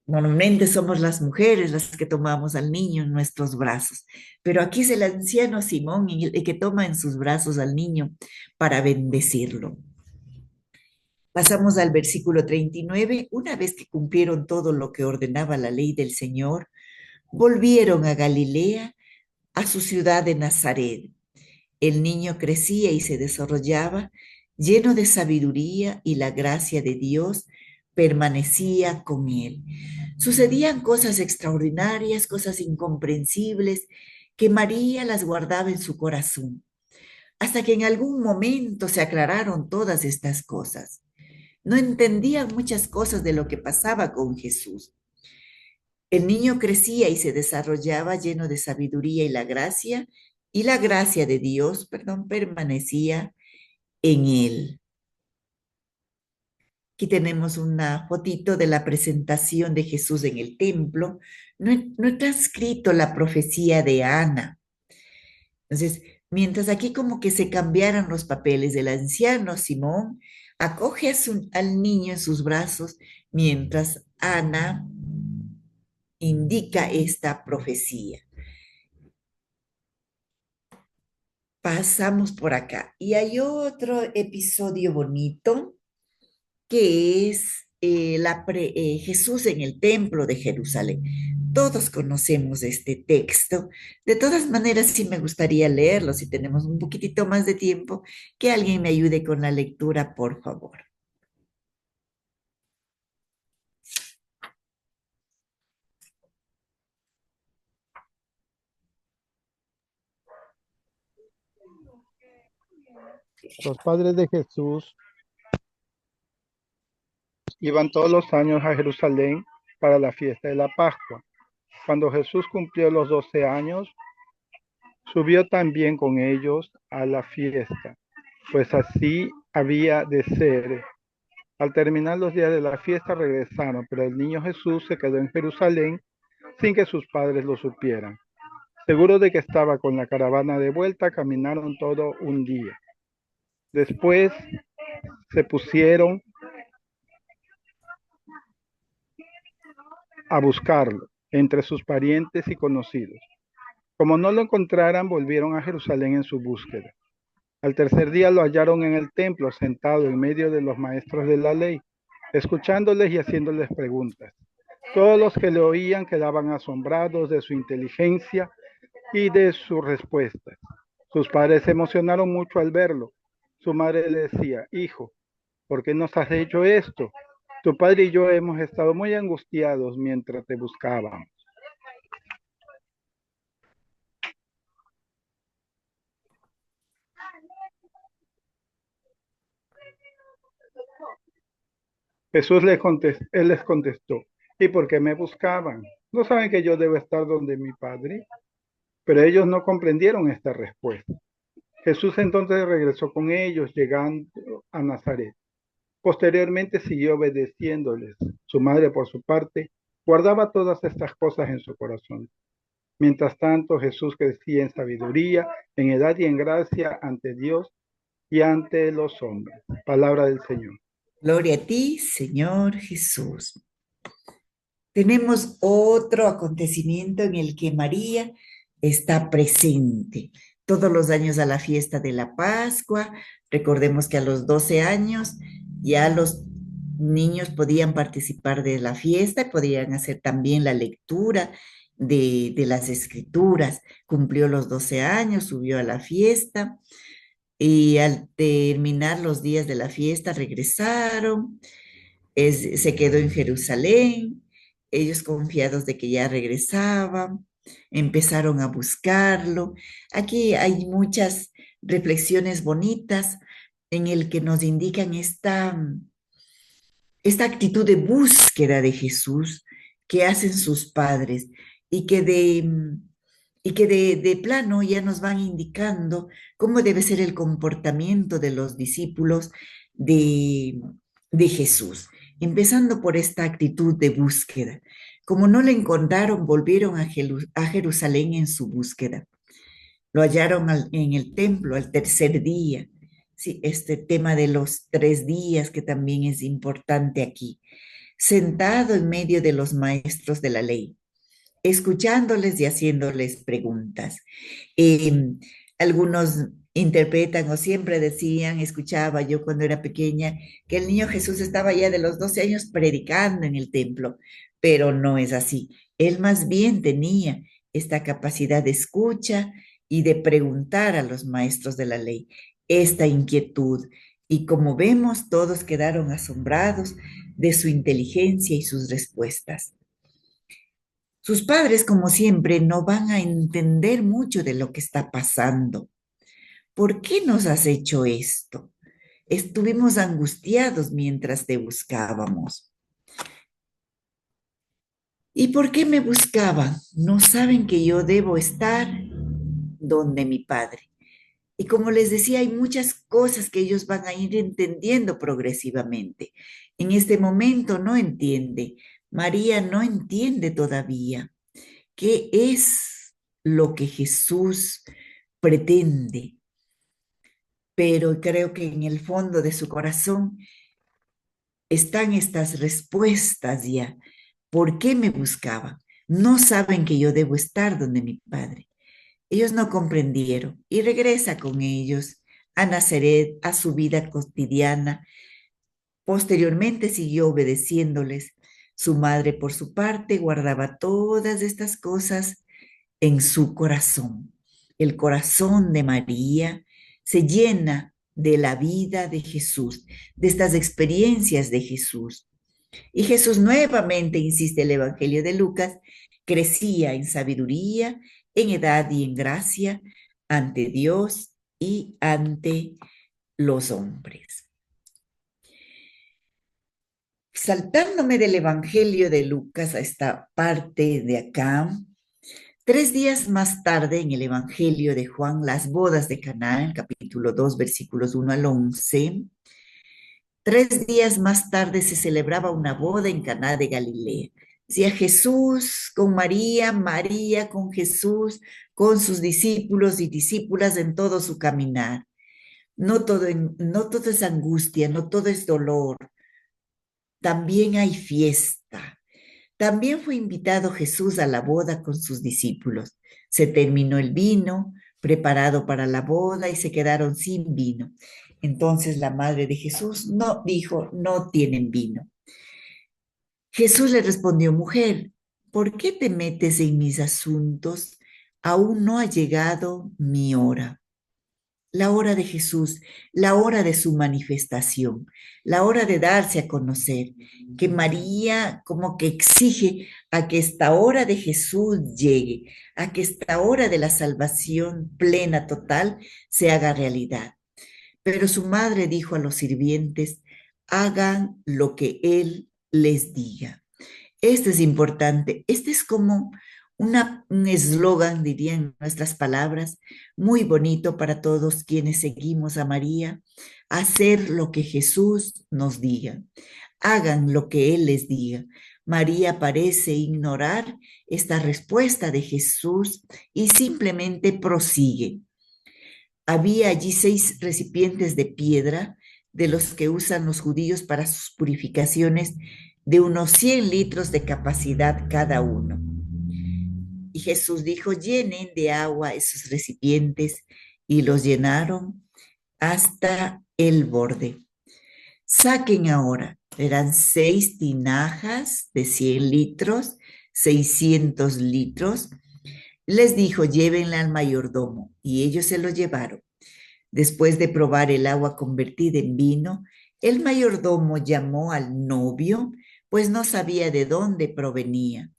Normalmente somos las mujeres las que tomamos al niño en nuestros brazos, pero aquí es el anciano Simón el que toma en sus brazos al niño para bendecirlo. Pasamos al versículo 39. Una vez que cumplieron todo lo que ordenaba la ley del Señor, volvieron a Galilea, a su ciudad de Nazaret. El niño crecía y se desarrollaba, lleno de sabiduría, y la gracia de Dios permanecía con él. Sucedían cosas extraordinarias, cosas incomprensibles, que María las guardaba en su corazón, hasta que en algún momento se aclararon todas estas cosas. No entendían muchas cosas de lo que pasaba con Jesús. El niño crecía y se desarrollaba lleno de sabiduría, y la gracia de Dios, permanecía en él. Aquí tenemos una fotito de la presentación de Jesús en el templo. No he transcrito la profecía de Ana. Entonces, mientras aquí como que se cambiaran los papeles, del anciano Simón acoge al niño en sus brazos, mientras Ana indica esta profecía. Pasamos por acá. Y hay otro episodio bonito que es Jesús en el templo de Jerusalén. Todos conocemos este texto. De todas maneras, sí me gustaría leerlo, si tenemos un poquitito más de tiempo, que alguien me ayude con la lectura, por favor. Los padres de Jesús iban todos los años a Jerusalén para la fiesta de la Pascua. Cuando Jesús cumplió los 12 años, subió también con ellos a la fiesta, pues así había de ser. Al terminar los días de la fiesta regresaron, pero el niño Jesús se quedó en Jerusalén sin que sus padres lo supieran. Seguro de que estaba con la caravana de vuelta, caminaron todo un día. Después se pusieron a buscarlo entre sus parientes y conocidos. Como no lo encontraran, volvieron a Jerusalén en su búsqueda. Al tercer día lo hallaron en el templo, sentado en medio de los maestros de la ley, escuchándoles y haciéndoles preguntas. Todos los que le oían quedaban asombrados de su inteligencia y de sus respuestas. Sus padres se emocionaron mucho al verlo. Su madre le decía: hijo, ¿por qué nos has hecho esto? Tu padre y yo hemos estado muy angustiados mientras te buscábamos. Él les contestó: ¿y por qué me buscaban? ¿No saben que yo debo estar donde mi padre? Pero ellos no comprendieron esta respuesta. Jesús entonces regresó con ellos, llegando a Nazaret. Posteriormente siguió obedeciéndoles. Su madre, por su parte, guardaba todas estas cosas en su corazón. Mientras tanto, Jesús crecía en sabiduría, en edad y en gracia ante Dios y ante los hombres. Palabra del Señor. Gloria a ti, Señor Jesús. Tenemos otro acontecimiento en el que María está presente. Todos los años a la fiesta de la Pascua, recordemos que a los 12 años ya los niños podían participar de la fiesta y podían hacer también la lectura de las escrituras. Cumplió los 12 años, subió a la fiesta y al terminar los días de la fiesta regresaron, se quedó en Jerusalén, ellos confiados de que ya regresaban, empezaron a buscarlo. Aquí hay muchas reflexiones bonitas en el que nos indican esta actitud de búsqueda de Jesús que hacen sus padres y que de plano ya nos van indicando cómo debe ser el comportamiento de los discípulos de, de Jesús, empezando por esta actitud de búsqueda. Como no le encontraron, volvieron a Jerusalén en su búsqueda. Lo hallaron en el templo al tercer día. Sí, este tema de los 3 días que también es importante aquí. Sentado en medio de los maestros de la ley, escuchándoles y haciéndoles preguntas. Eh, Algunos interpretan o siempre decían, escuchaba yo cuando era pequeña, que el niño Jesús estaba ya de los 12 años predicando en el templo, pero no es así. Él más bien tenía esta capacidad de escucha y de preguntar a los maestros de la ley, esta inquietud. Y como vemos, todos quedaron asombrados de su inteligencia y sus respuestas. Sus padres, como siempre, no van a entender mucho de lo que está pasando. ¿Por qué nos has hecho esto? Estuvimos angustiados mientras te buscábamos. ¿Y por qué me buscaban? No saben que yo debo estar donde mi padre. Y como les decía, hay muchas cosas que ellos van a ir entendiendo progresivamente. En este momento no entiende. María no entiende todavía qué es lo que Jesús pretende, pero creo que en el fondo de su corazón están estas respuestas ya. ¿Por qué me buscaban? No saben que yo debo estar donde mi padre. Ellos no comprendieron y regresa con ellos a Nazaret, a su vida cotidiana. Posteriormente siguió obedeciéndoles. Su madre, por su parte, guardaba todas estas cosas en su corazón. El corazón de María se llena de la vida de Jesús, de estas experiencias de Jesús. Y Jesús nuevamente, insiste el Evangelio de Lucas, crecía en sabiduría, en edad y en gracia ante Dios y ante los hombres. Saltándome del Evangelio de Lucas a esta parte de acá, 3 días más tarde, en el Evangelio de Juan, las bodas de Caná, en capítulo 2, versículos 1 al 11, 3 días más tarde se celebraba una boda en Caná de Galilea. Decía Jesús con María, María con Jesús, con sus discípulos y discípulas en todo su caminar. No todo es angustia, no todo es dolor. También hay fiesta. También fue invitado Jesús a la boda con sus discípulos. Se terminó el vino preparado para la boda y se quedaron sin vino. Entonces la madre de Jesús no dijo, no tienen vino. Jesús le respondió, mujer, ¿por qué te metes en mis asuntos? Aún no ha llegado mi hora. La hora de Jesús, la hora de su manifestación, la hora de darse a conocer, que María como que exige a que esta hora de Jesús llegue, a que esta hora de la salvación plena, total, se haga realidad. Pero su madre dijo a los sirvientes, hagan lo que Él les diga. Esto es importante, este es como un eslogan, dirían nuestras palabras, muy bonito para todos quienes seguimos a María, hacer lo que Jesús nos diga, hagan lo que Él les diga. María parece ignorar esta respuesta de Jesús y simplemente prosigue. Había allí 6 recipientes de piedra de los que usan los judíos para sus purificaciones, de unos 100 litros de capacidad cada uno. Y Jesús dijo, llenen de agua esos recipientes, y los llenaron hasta el borde. Saquen ahora, eran 6 tinajas de 100 litros, 600 litros. Les dijo, llévenla al mayordomo, y ellos se lo llevaron. Después de probar el agua convertida en vino, el mayordomo llamó al novio, pues no sabía de dónde provenía.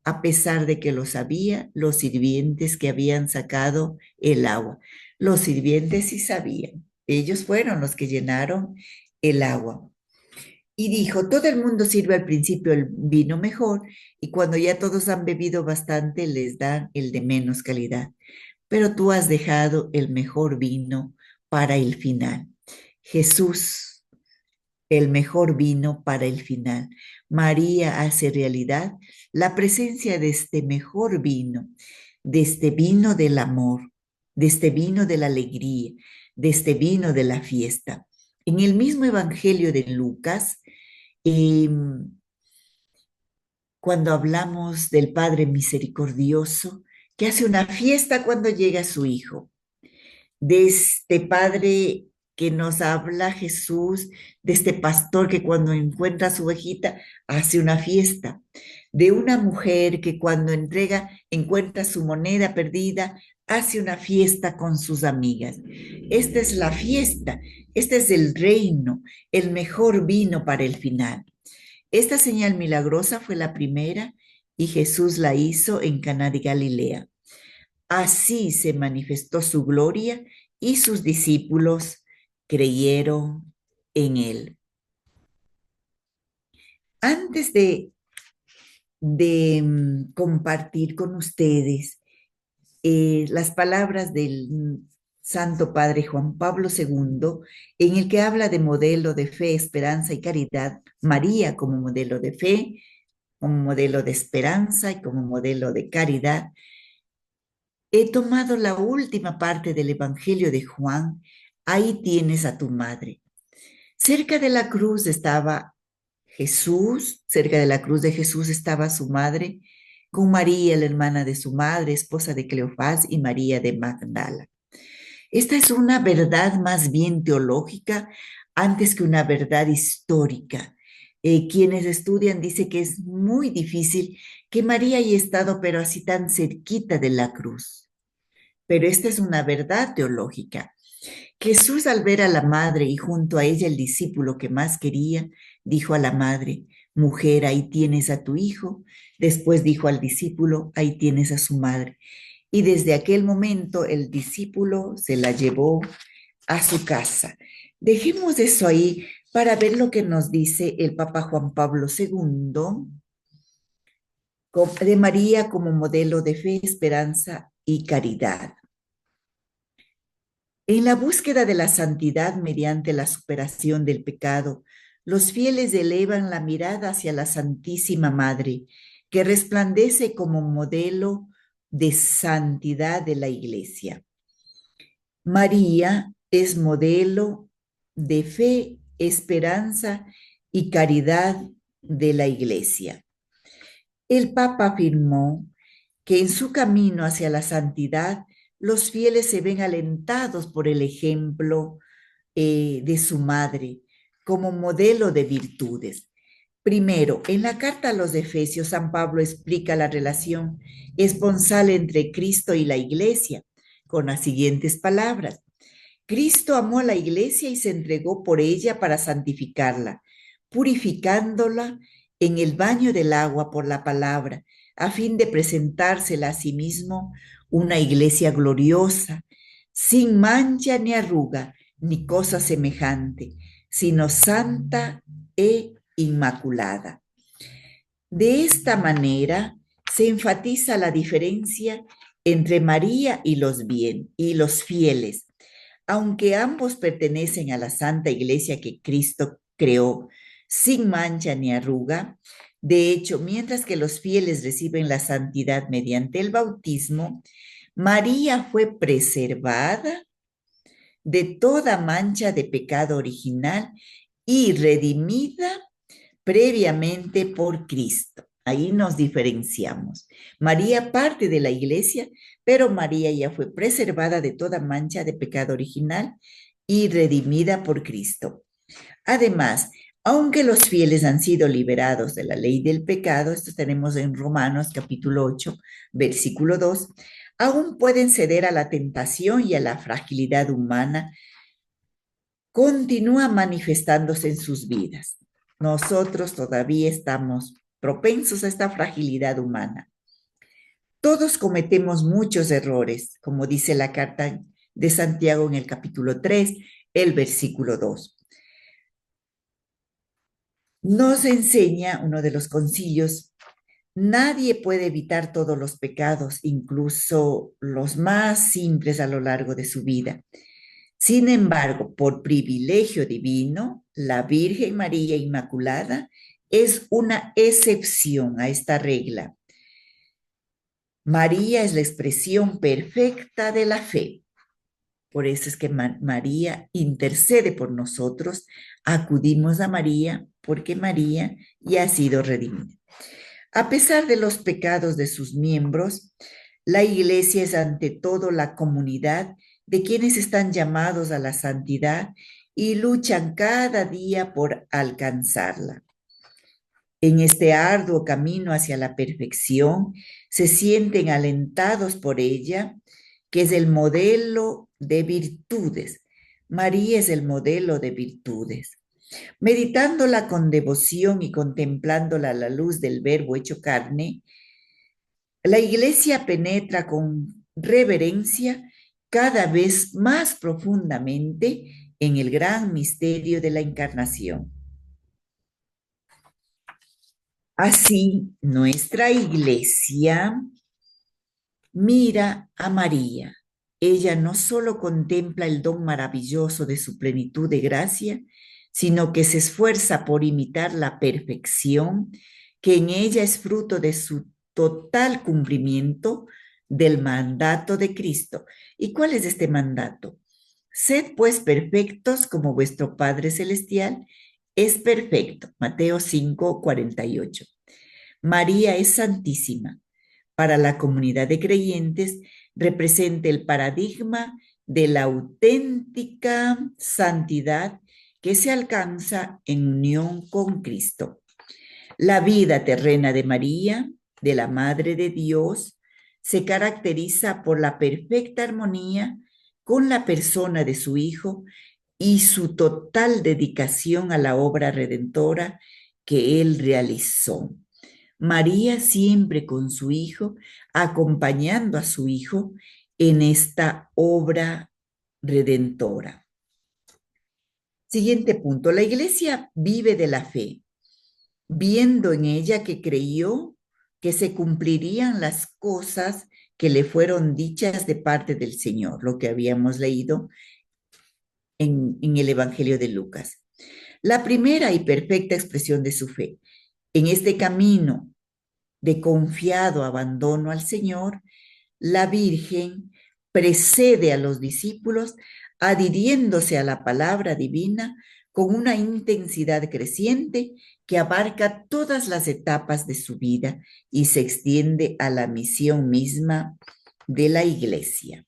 A pesar de que lo sabía, los sirvientes que habían sacado el agua. Los sirvientes sí sabían. Ellos fueron los que llenaron el agua. Y dijo, todo el mundo sirve al principio el vino mejor y cuando ya todos han bebido bastante les dan el de menos calidad. Pero tú has dejado el mejor vino para el final. Jesús, el mejor vino para el final. María hace realidad la presencia de este mejor vino, de este vino del amor, de este vino de la alegría, de este vino de la fiesta. En el mismo Evangelio de Lucas, eh, cuando hablamos del Padre misericordioso, que hace una fiesta cuando llega su Hijo, de este Padre que nos habla Jesús, de este pastor que cuando encuentra a su ovejita hace una fiesta, de una mujer que cuando encuentra su moneda perdida, hace una fiesta con sus amigas. Esta es la fiesta, este es el reino, el mejor vino para el final. Esta señal milagrosa fue la primera y Jesús la hizo en Caná de Galilea. Así se manifestó su gloria y sus discípulos creyeron en él. Antes de compartir con ustedes las palabras del Santo Padre Juan Pablo II, en el que habla de modelo de fe, esperanza y caridad, María como modelo de fe, como modelo de esperanza y como modelo de caridad, he tomado la última parte del Evangelio de Juan. Ahí tienes a tu madre. Cerca de la cruz estaba Jesús, cerca de la cruz de Jesús estaba su madre, con María, la hermana de su madre, esposa de Cleofás, y María de Magdala. Esta es una verdad más bien teológica antes que una verdad histórica. Quienes estudian dicen que es muy difícil que María haya estado, pero así tan cerquita de la cruz. Pero esta es una verdad teológica. Jesús, al ver a la madre y junto a ella el discípulo que más quería, dijo a la madre, mujer, ahí tienes a tu hijo. Después dijo al discípulo, ahí tienes a su madre. Y desde aquel momento el discípulo se la llevó a su casa. Dejemos eso ahí para ver lo que nos dice el Papa Juan Pablo II de María como modelo de fe, esperanza y caridad. En la búsqueda de la santidad mediante la superación del pecado, los fieles elevan la mirada hacia la Santísima Madre, que resplandece como modelo de santidad de la Iglesia. María es modelo de fe, esperanza y caridad de la Iglesia. El Papa afirmó que en su camino hacia la santidad, los fieles se ven alentados por el ejemplo de su madre como modelo de virtudes. Primero, en la carta a los Efesios, San Pablo explica la relación esponsal entre Cristo y la Iglesia con las siguientes palabras. Cristo amó a la Iglesia y se entregó por ella para santificarla, purificándola en el baño del agua por la palabra, a fin de presentársela a sí mismo una iglesia gloriosa, sin mancha ni arruga, ni cosa semejante, sino santa e inmaculada. De esta manera se enfatiza la diferencia entre María y los fieles, aunque ambos pertenecen a la Santa Iglesia que Cristo creó, sin mancha ni arruga. De hecho, mientras que los fieles reciben la santidad mediante el bautismo, María fue preservada de toda mancha de pecado original y redimida previamente por Cristo. Ahí nos diferenciamos. María parte de la iglesia, pero María ya fue preservada de toda mancha de pecado original y redimida por Cristo. Además, aunque los fieles han sido liberados de la ley del pecado, esto tenemos en Romanos capítulo 8, versículo 2, aún pueden ceder a la tentación y a la fragilidad humana, continúa manifestándose en sus vidas. Nosotros todavía estamos propensos a esta fragilidad humana. Todos cometemos muchos errores, como dice la carta de Santiago en el capítulo 3, el versículo 2. Nos enseña uno de los concilios, nadie puede evitar todos los pecados, incluso los más simples a lo largo de su vida. Sin embargo, por privilegio divino, la Virgen María Inmaculada es una excepción a esta regla. María es la expresión perfecta de la fe. Por eso es que María intercede por nosotros, acudimos a María porque María ya ha sido redimida. A pesar de los pecados de sus miembros, la Iglesia es ante todo la comunidad de quienes están llamados a la santidad y luchan cada día por alcanzarla. En este arduo camino hacia la perfección, se sienten alentados por ella, que es el modelo de virtudes. María es el modelo de virtudes. Meditándola con devoción y contemplándola a la luz del Verbo hecho carne, la Iglesia penetra con reverencia cada vez más profundamente en el gran misterio de la encarnación. Así, nuestra Iglesia mira a María. Ella no solo contempla el don maravilloso de su plenitud de gracia, sino que se esfuerza por imitar la perfección que en ella es fruto de su total cumplimiento del mandato de Cristo. ¿Y cuál es este mandato? Sed pues perfectos como vuestro Padre Celestial es perfecto. Mateo 5:48. María es santísima. Para la comunidad de creyentes representa el paradigma de la auténtica santidad que se alcanza en unión con Cristo. La vida terrena de María, de la Madre de Dios, se caracteriza por la perfecta armonía con la persona de su Hijo y su total dedicación a la obra redentora que Él realizó. María siempre con su Hijo, acompañando a su Hijo en esta obra redentora. Siguiente punto, la Iglesia vive de la fe, viendo en ella que creyó que se cumplirían las cosas que le fueron dichas de parte del Señor, lo que habíamos leído en el Evangelio de Lucas. La primera y perfecta expresión de su fe. En este camino de confiado abandono al Señor, la Virgen precede a los discípulos adhiriéndose a la palabra divina con una intensidad creciente que abarca todas las etapas de su vida y se extiende a la misión misma de la Iglesia.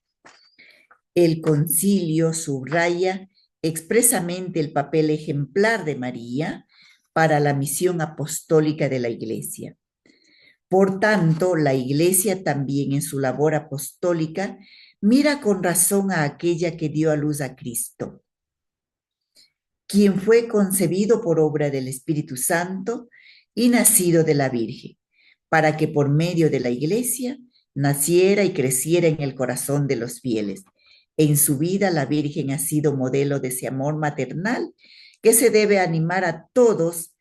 El concilio subraya expresamente el papel ejemplar de María para la misión apostólica de la Iglesia. Por tanto, la Iglesia también en su labor apostólica mira con razón a aquella que dio a luz a Cristo, quien fue concebido por obra del Espíritu Santo y nacido de la Virgen, para que por medio de la Iglesia naciera y creciera en el corazón de los fieles. En su vida la Virgen ha sido modelo de ese amor maternal que se debe animar a todos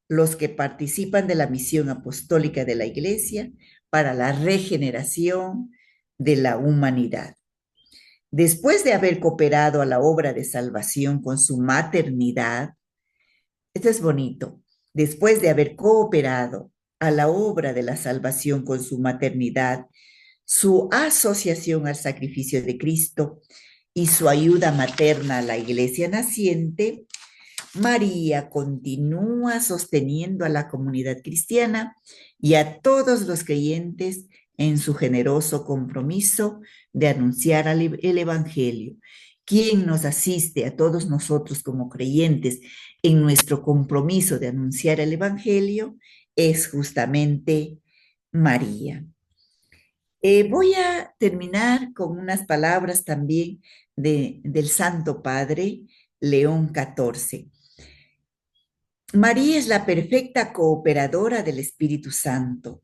los que participan de la misión apostólica de la Iglesia para la regeneración de la humanidad. Después de haber cooperado a la obra de salvación con su maternidad, esto es bonito, después de haber cooperado a la obra de la salvación con su maternidad, su asociación al sacrificio de Cristo y su ayuda materna a la iglesia naciente, María continúa sosteniendo a la comunidad cristiana y a todos los creyentes en su generoso compromiso de anunciar el Evangelio. Quien nos asiste a todos nosotros como creyentes en nuestro compromiso de anunciar el Evangelio es justamente María. Voy a terminar con unas palabras también del Santo Padre León XIV. María es la perfecta cooperadora del Espíritu Santo,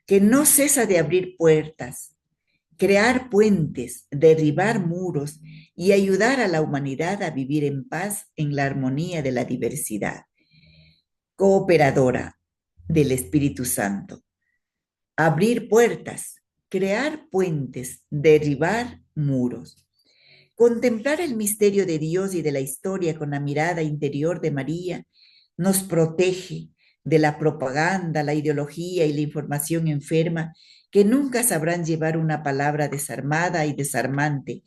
que no cesa de abrir puertas, crear puentes, derribar muros y ayudar a la humanidad a vivir en paz en la armonía de la diversidad. Cooperadora del Espíritu Santo. Abrir puertas, crear puentes, derribar muros. Contemplar el misterio de Dios y de la historia con la mirada interior de María nos protege de la propaganda, la ideología y la información enferma que nunca sabrán llevar una palabra desarmada y desarmante,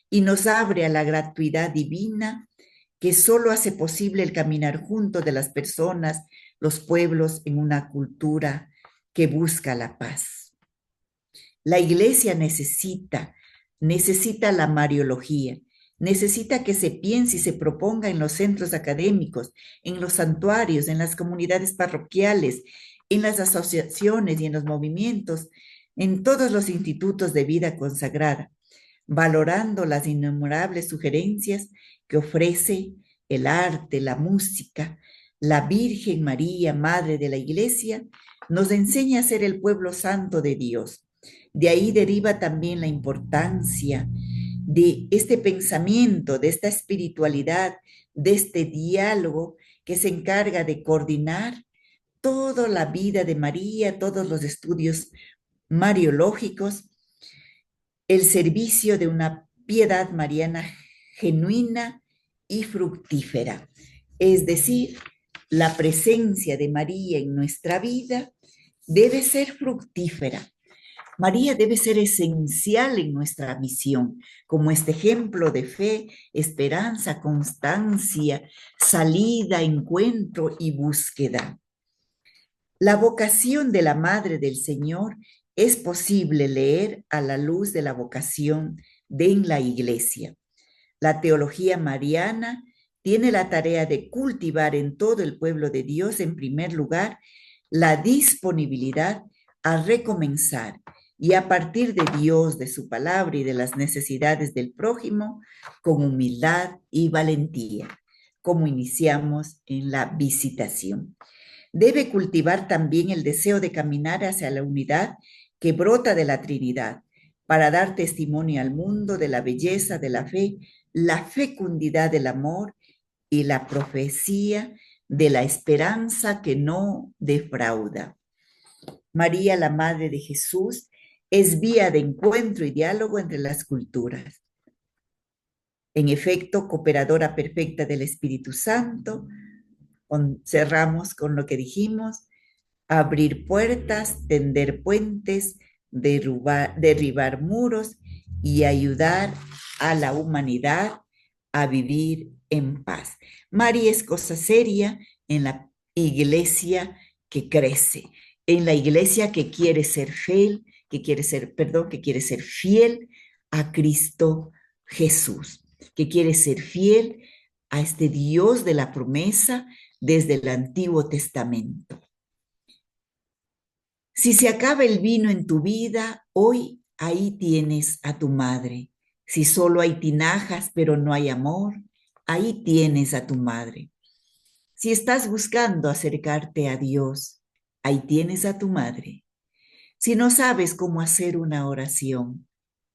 y nos abre a la gratuidad divina que solo hace posible el caminar junto de las personas, los pueblos en una cultura que busca la paz. La iglesia necesita la mariología, necesita que se piense y se proponga en los centros académicos, en los santuarios, en las comunidades parroquiales, en las asociaciones y en los movimientos, en todos los institutos de vida consagrada, valorando las innumerables sugerencias que ofrece el arte, la música. La Virgen María, Madre de la Iglesia, nos enseña a ser el pueblo santo de Dios. De ahí deriva también la importancia de este pensamiento, de esta espiritualidad, de este diálogo que se encarga de coordinar toda la vida de María, todos los estudios mariológicos, el servicio de una piedad mariana genuina y fructífera. Es decir, la presencia de María en nuestra vida debe ser fructífera. María debe ser esencial en nuestra misión, como este ejemplo de fe, esperanza, constancia, salida, encuentro y búsqueda. La vocación de la Madre del Señor es posible leer a la luz de la vocación de la Iglesia. La teología mariana tiene la tarea de cultivar en todo el pueblo de Dios, en primer lugar, la disponibilidad a recomenzar y a partir de Dios, de su palabra y de las necesidades del prójimo, con humildad y valentía, como iniciamos en la visitación. Debe cultivar también el deseo de caminar hacia la unidad que brota de la Trinidad, para dar testimonio al mundo de la belleza de la fe, la fecundidad del amor y la profecía de la esperanza que no defrauda. María, la Madre de Jesús, es vía de encuentro y diálogo entre las culturas. En efecto, cooperadora perfecta del Espíritu Santo, cerramos con lo que dijimos: abrir puertas, tender puentes, derribar muros y ayudar a la humanidad a vivir en paz. María es cosa seria en la iglesia que crece, en la iglesia que quiere ser fiel, que quiere ser fiel a Cristo Jesús, que quiere ser fiel a este Dios de la promesa desde el Antiguo Testamento. Si se acaba el vino en tu vida, hoy ahí tienes a tu madre. Si solo hay tinajas pero no hay amor, ahí tienes a tu madre. Si estás buscando acercarte a Dios, ahí tienes a tu madre. Si no sabes cómo hacer una oración,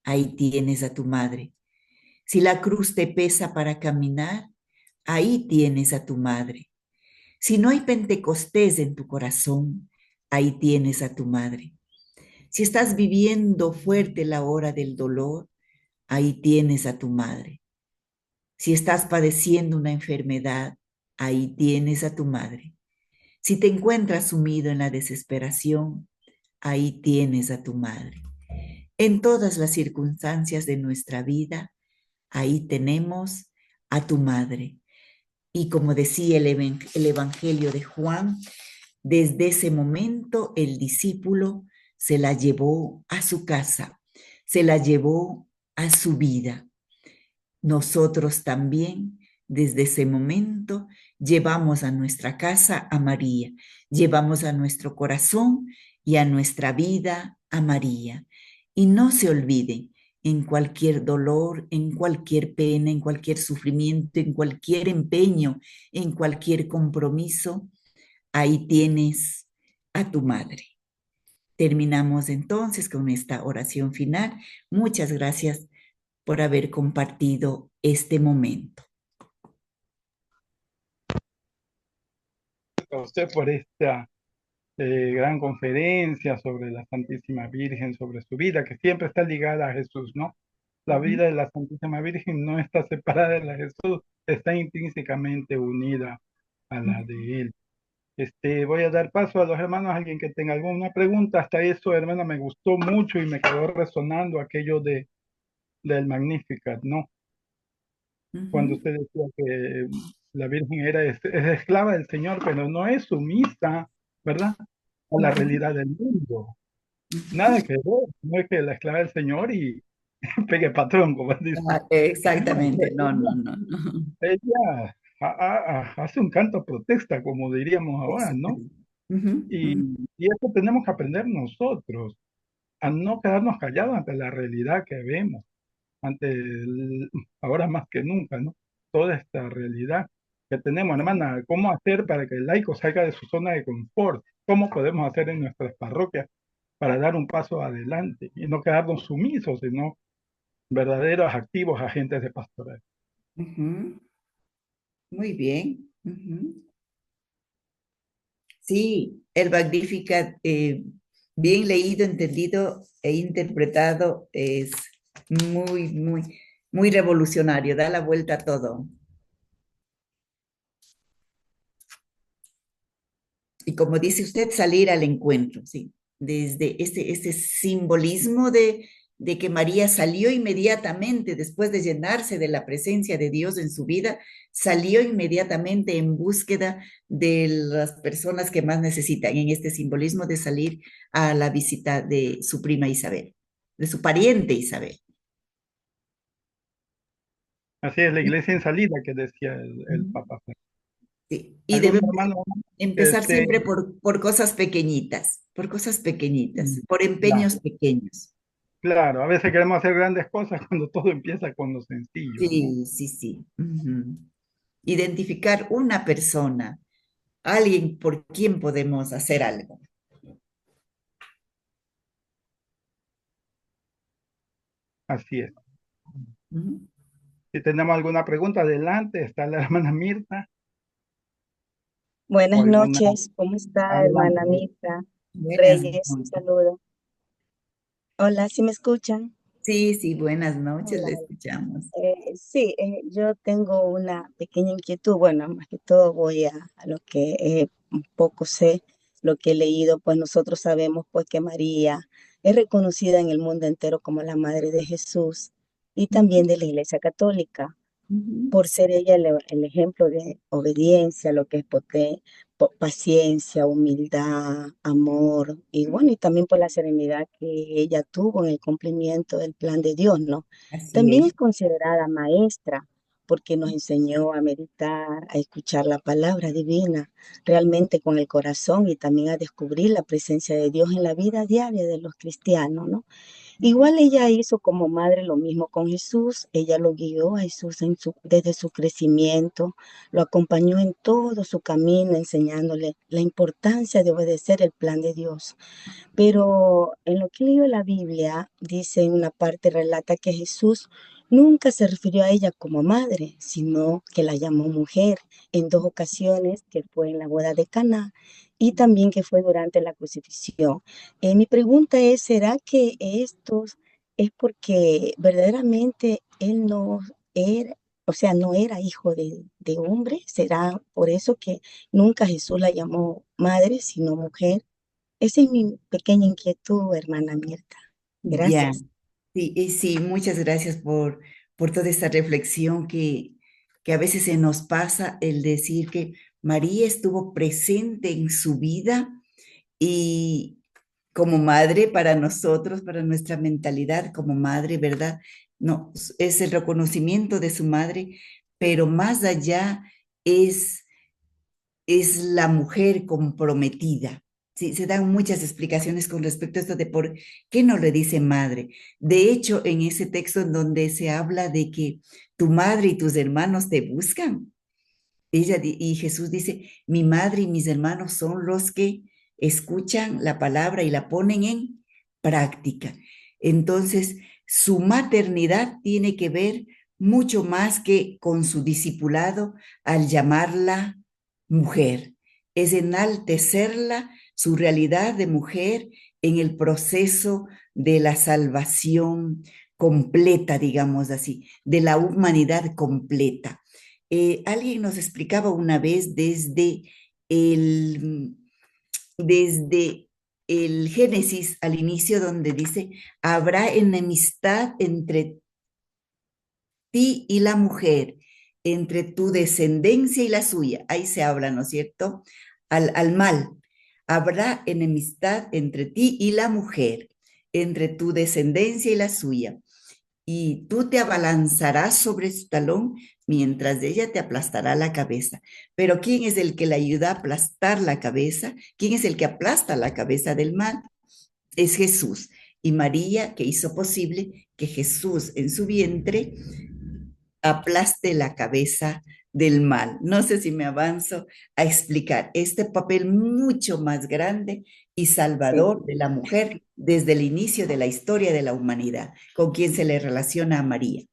ahí tienes a tu madre. Si la cruz te pesa para caminar, ahí tienes a tu madre. Si no hay Pentecostés en tu corazón, ahí tienes a tu madre. Si estás viviendo fuerte la hora del dolor, ahí tienes a tu madre. Si estás padeciendo una enfermedad, ahí tienes a tu madre. Si te encuentras sumido en la desesperación, ahí tienes a tu madre. En todas las circunstancias de nuestra vida, ahí tenemos a tu madre. Y como decía el Evangelio de Juan, desde ese momento el discípulo se la llevó a su casa, se la llevó a su vida. Nosotros también, desde ese momento, llevamos a nuestra casa a María, llevamos a nuestro corazón y a nuestra vida a María. Y no se olviden, en cualquier dolor, en cualquier pena, en cualquier sufrimiento, en cualquier empeño, en cualquier compromiso, ahí tienes a tu madre. Terminamos entonces con esta oración final. Muchas gracias por haber compartido este momento. A usted por esta gran conferencia sobre la Santísima Virgen, sobre su vida, que siempre está ligada a Jesús, ¿no? La vida de la Santísima Virgen no está separada de la de Jesús, está intrínsecamente unida a la de Él. Voy a dar paso a los hermanos, alguien que tenga alguna pregunta. Hasta eso, hermana, me gustó mucho y me quedó resonando aquello del Magnificat, ¿no? Cuando usted decía que la Virgen es esclava del Señor, pero no es sumisa, ¿verdad? A la realidad del mundo. Nada que ver, no es que la esclava del Señor y pegue patrón, como dice. Exactamente, no, no, no, no. Ella hace un canto a protesta, como diríamos ahora, ¿no? Y, y eso tenemos que aprender nosotros, a no quedarnos callados ante la realidad que vemos, ahora más que nunca, ¿no? Toda esta realidad que tenemos, hermana, ¿cómo hacer para que el laico salga de su zona de confort? ¿Cómo podemos hacer en nuestras parroquias para dar un paso adelante y no quedarnos sumisos, sino verdaderos activos agentes de pastoral? Muy bien. Sí, el Magnificat, bien leído, entendido e interpretado, es muy, muy, muy revolucionario, da la vuelta a todo. Y como dice usted, salir al encuentro, sí. Desde este simbolismo de que María salió inmediatamente después de llenarse de la presencia de Dios en su vida, salió inmediatamente en búsqueda de las personas que más necesitan, en este simbolismo de salir a la visita de su prima Isabel, de su pariente Isabel. Así es, la iglesia en salida que decía el Papa. Sí. Y ¿Algún debemos hermano? empezar siempre por cosas pequeñitas, por empeños Claro, pequeños. claro, a veces queremos hacer grandes cosas cuando todo empieza con lo sencillo, ¿no? Sí, sí, sí. Identificar una persona, alguien por quien podemos hacer algo. Así es. Ujú. Si tenemos alguna pregunta, adelante, está la hermana Mirta o Buenas alguna. noches, ¿cómo está, hermana Adelante. Mirta Buenas Reyes? Un noches. saludo. Hola, ¿sí me escuchan? Sí, sí, buenas noches, Hola. le escuchamos. Sí, yo tengo una pequeña inquietud. Bueno, más que todo voy a lo que un poco sé, lo que he leído. Pues nosotros sabemos pues que María es reconocida en el mundo entero como la Madre de Jesús y también de la Iglesia Católica, Ujú. por ser ella el ejemplo de obediencia, lo que es paciencia, humildad, amor, y bueno, y también por la serenidad que ella tuvo en el cumplimiento del plan de Dios, ¿no? Así También es. es considerada maestra porque nos enseñó a meditar, a escuchar la palabra divina realmente con el corazón y también a descubrir la presencia de Dios en la vida diaria de los cristianos, ¿no? Igual ella hizo como madre lo mismo con Jesús, ella lo guió a Jesús desde su crecimiento, lo acompañó en todo su camino, enseñándole la importancia de obedecer el plan de Dios. Pero en lo que leo la Biblia, dice en una parte, relata que Jesús nunca se refirió a ella como madre, sino que la llamó mujer en dos ocasiones, que fue en la boda de Caná y también que fue durante la crucifixión. Mi pregunta es, ¿será que esto es porque verdaderamente él no era, o sea, no era hijo de hombre? ¿Será por eso que nunca Jesús la llamó madre, sino mujer? Esa es mi pequeña inquietud, hermana Mirta. Ya. Gracias. Sí, y sí, muchas gracias por toda esta reflexión que a veces se nos pasa el decir que María estuvo presente en su vida y como madre para nosotros, para nuestra mentalidad como madre, ¿verdad? No, es el reconocimiento de su madre, pero más allá es es la mujer comprometida. Sí, se dan muchas explicaciones con respecto a esto de por qué no le dice madre. De hecho, en ese texto en donde se habla de que tu madre y tus hermanos te buscan, y Jesús dice, mi madre y mis hermanos son los que escuchan la palabra y la ponen en práctica. Entonces, su maternidad tiene que ver mucho más que con su discipulado al llamarla mujer. Es enaltecerla, su realidad de mujer en el proceso de la salvación completa, digamos así, de la humanidad completa. Alguien nos explicaba una vez el, desde el Génesis al inicio donde dice, habrá enemistad entre ti y la mujer, entre tu descendencia y la suya. Ahí se habla, ¿no es cierto? Al mal. Habrá enemistad entre ti y la mujer, entre tu descendencia y la suya, y tú te abalanzarás sobre su talón mientras ella te aplastará la cabeza. Pero ¿quién es el que le ayuda a aplastar la cabeza? ¿Quién es el que aplasta la cabeza del mal? Es Jesús. Y María, que hizo posible que Jesús en su vientre aplaste la cabeza del mal. No sé si me avanzo a explicar este papel mucho más grande y salvador de la mujer desde el inicio de la historia de la humanidad, con quien se le relaciona a María.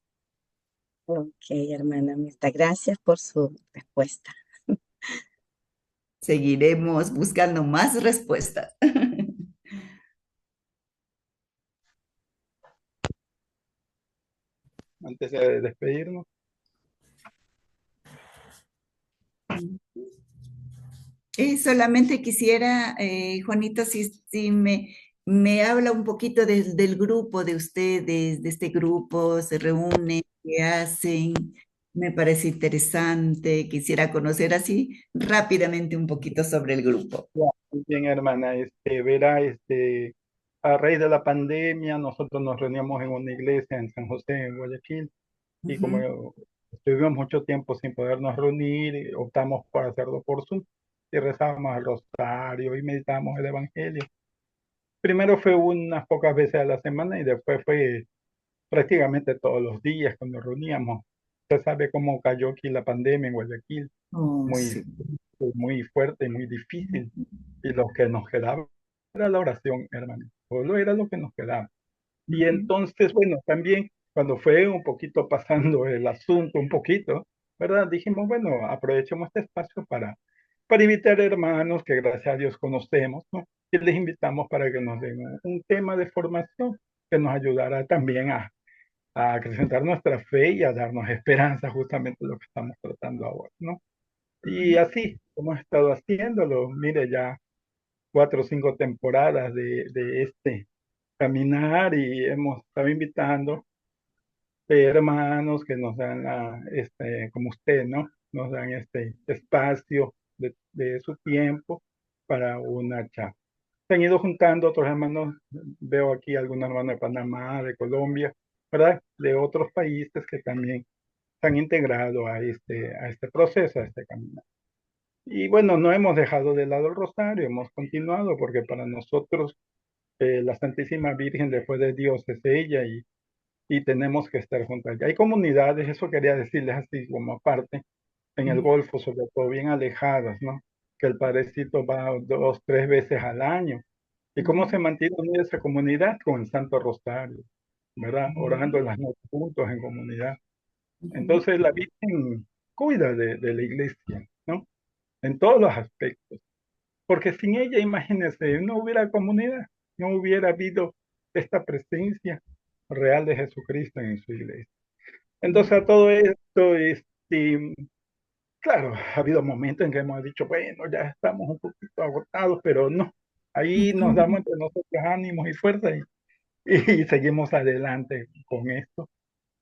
Ok, hermana Mirta, gracias por su respuesta. Seguiremos buscando más respuestas. Antes de despedirnos. Solamente quisiera, Juanito, si me habla un poquito del grupo de ustedes, de este grupo, se reúnen, qué hacen, me parece interesante, quisiera conocer así rápidamente un poquito sobre el grupo. Ya, muy bien, hermana, verá, a raíz de la pandemia, nosotros nos reuníamos en una iglesia en San José, en Guayaquil, y como Ujú, estuvimos mucho tiempo sin podernos reunir, optamos por hacerlo por Zoom, y rezábamos el rosario y meditábamos el evangelio. Primero fue unas pocas veces a la semana y después fue prácticamente todos los días cuando nos reuníamos. Usted sabe cómo cayó aquí la pandemia en Guayaquil, oh, muy, sí. muy fuerte, muy difícil. Y lo que nos quedaba era la oración, hermano. Solo era lo que nos quedaba. Y Ujú, entonces, bueno, también cuando fue un poquito pasando el asunto, un poquito, ¿verdad? Dijimos, bueno, aprovechemos este espacio para invitar hermanos que gracias a Dios conocemos, ¿no? Y les invitamos para que nos den un tema de formación que nos ayudará también a acrecentar nuestra fe y a darnos esperanza, justamente lo que estamos tratando ahora, ¿no? Y ujú, así hemos estado haciéndolo, mire, ya 4 o 5 temporadas de este caminar y hemos estado invitando hermanos que nos dan, como usted, ¿no? Nos dan este espacio de su tiempo para una charla. Se han ido juntando otros hermanos, veo aquí algunos hermanos de Panamá, de Colombia, ¿verdad? De otros países que también se han integrado a este proceso, a este camino. Y bueno, no hemos dejado de lado el rosario, hemos continuado porque para nosotros la Santísima Virgen después de Dios es ella y tenemos que estar juntos allá. Hay comunidades, eso quería decirles así como aparte, en el ujú, Golfo, sobre todo bien alejadas, ¿no? Que el padrecito va 2, 3 veces al año. ¿Y cómo se mantiene unida esa comunidad? Con el Santo Rosario, ¿verdad? Orando las noches juntos en comunidad. ujú, Entonces la Virgen cuida de la iglesia, ¿no? En todos los aspectos. Porque sin ella, imagínense, no hubiera comunidad, no hubiera habido esta presencia real de Jesucristo en su iglesia. Entonces, ujú, a todo esto, claro, ha habido momentos en que hemos dicho, bueno, ya estamos un poquito agotados, pero no, ahí nos damos ujú, entre nosotros ánimos y fuerza y seguimos adelante con esto.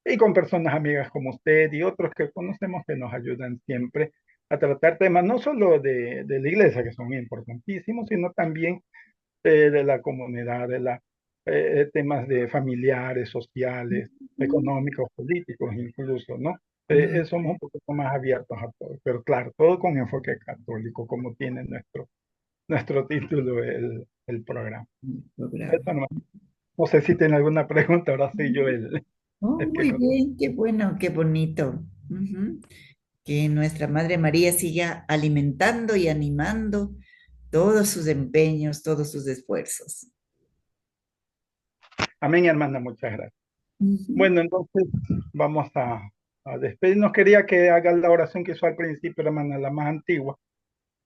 y con personas amigas como usted y otros que conocemos que nos ayudan siempre a tratar temas no solo de la iglesia, que son importantísimos, sino también de la comunidad, temas de familiares, sociales, económicos, políticos incluso, ¿no? Somos un poquito más abiertos a todo, pero claro, todo con enfoque católico, como tiene nuestro título, el programa. Programa. Eso no sé si tiene alguna pregunta, ahora soy yo Oh, el que muy bien, qué bueno, qué bonito. Ujú. Que nuestra Madre María siga alimentando y animando todos sus empeños, todos sus esfuerzos. Amén, hermana, muchas gracias. Ujú. Bueno, entonces vamos a despedirnos. Quería que haga la oración que hizo al principio, hermana, la más antigua.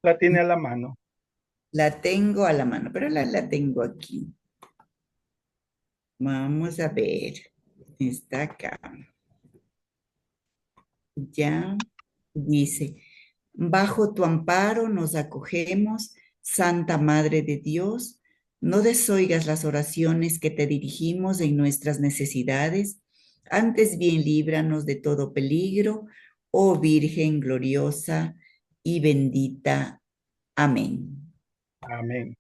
La tiene a la mano. La tengo a la mano, pero la tengo aquí. Vamos a ver. Está acá. Ya dice, bajo tu amparo nos acogemos, Santa Madre de Dios, no desoigas las oraciones que te dirigimos en nuestras necesidades, antes bien líbranos de todo peligro, oh Virgen gloriosa y bendita. Amén. Amén.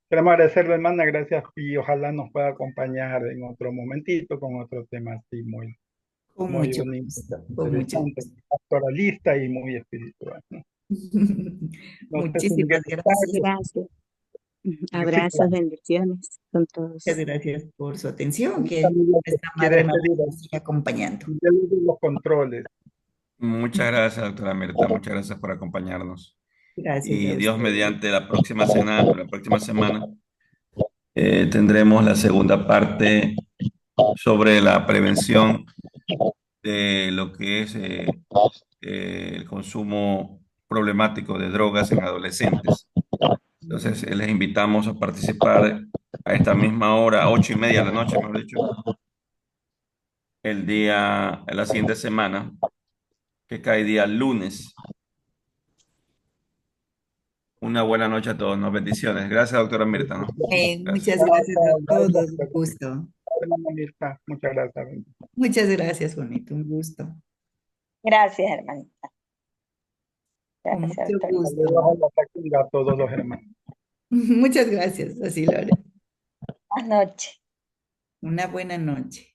Queremos agradecerle, hermana, gracias y ojalá nos pueda acompañar en otro momentito con otro tema así muy, Con muy mucho bonito, gusto, con mucho interesante, gusto. pastoralista y muy espiritual, ¿no? No sé si Muchísimas Miguel gracias. Gracias. sí, Abrazos, claro. bendiciones con Muchas todos. gracias por su atención, que Miguel, nuestra quiere Madre María despedir nos siga acompañando. Miguel de los controles. Muchas gracias, doctora Mirta. Muchas gracias por acompañarnos. Gracias a Y Dios usted. mediante la próxima semana tendremos la segunda parte sobre la prevención de lo que es el consumo problemático de drogas en adolescentes. Entonces, les invitamos a participar a esta misma hora, 8:30 de la noche, mejor dicho, la siguiente semana, que cae día lunes. Una buena noche a todos, ¿no? Bendiciones. Gracias, doctora Mirta, ¿no? Gracias. Muchas gracias a todos, un gusto. Hermana Mirta, muchas gracias. Muchas gracias, Juanito, un gusto. Gracias, hermanita. Con Gracias, mucho doctor. gusto. Ojalá que a todos los hermanos. Muchas gracias, así lo haré. Buenas noches. Una buena noche.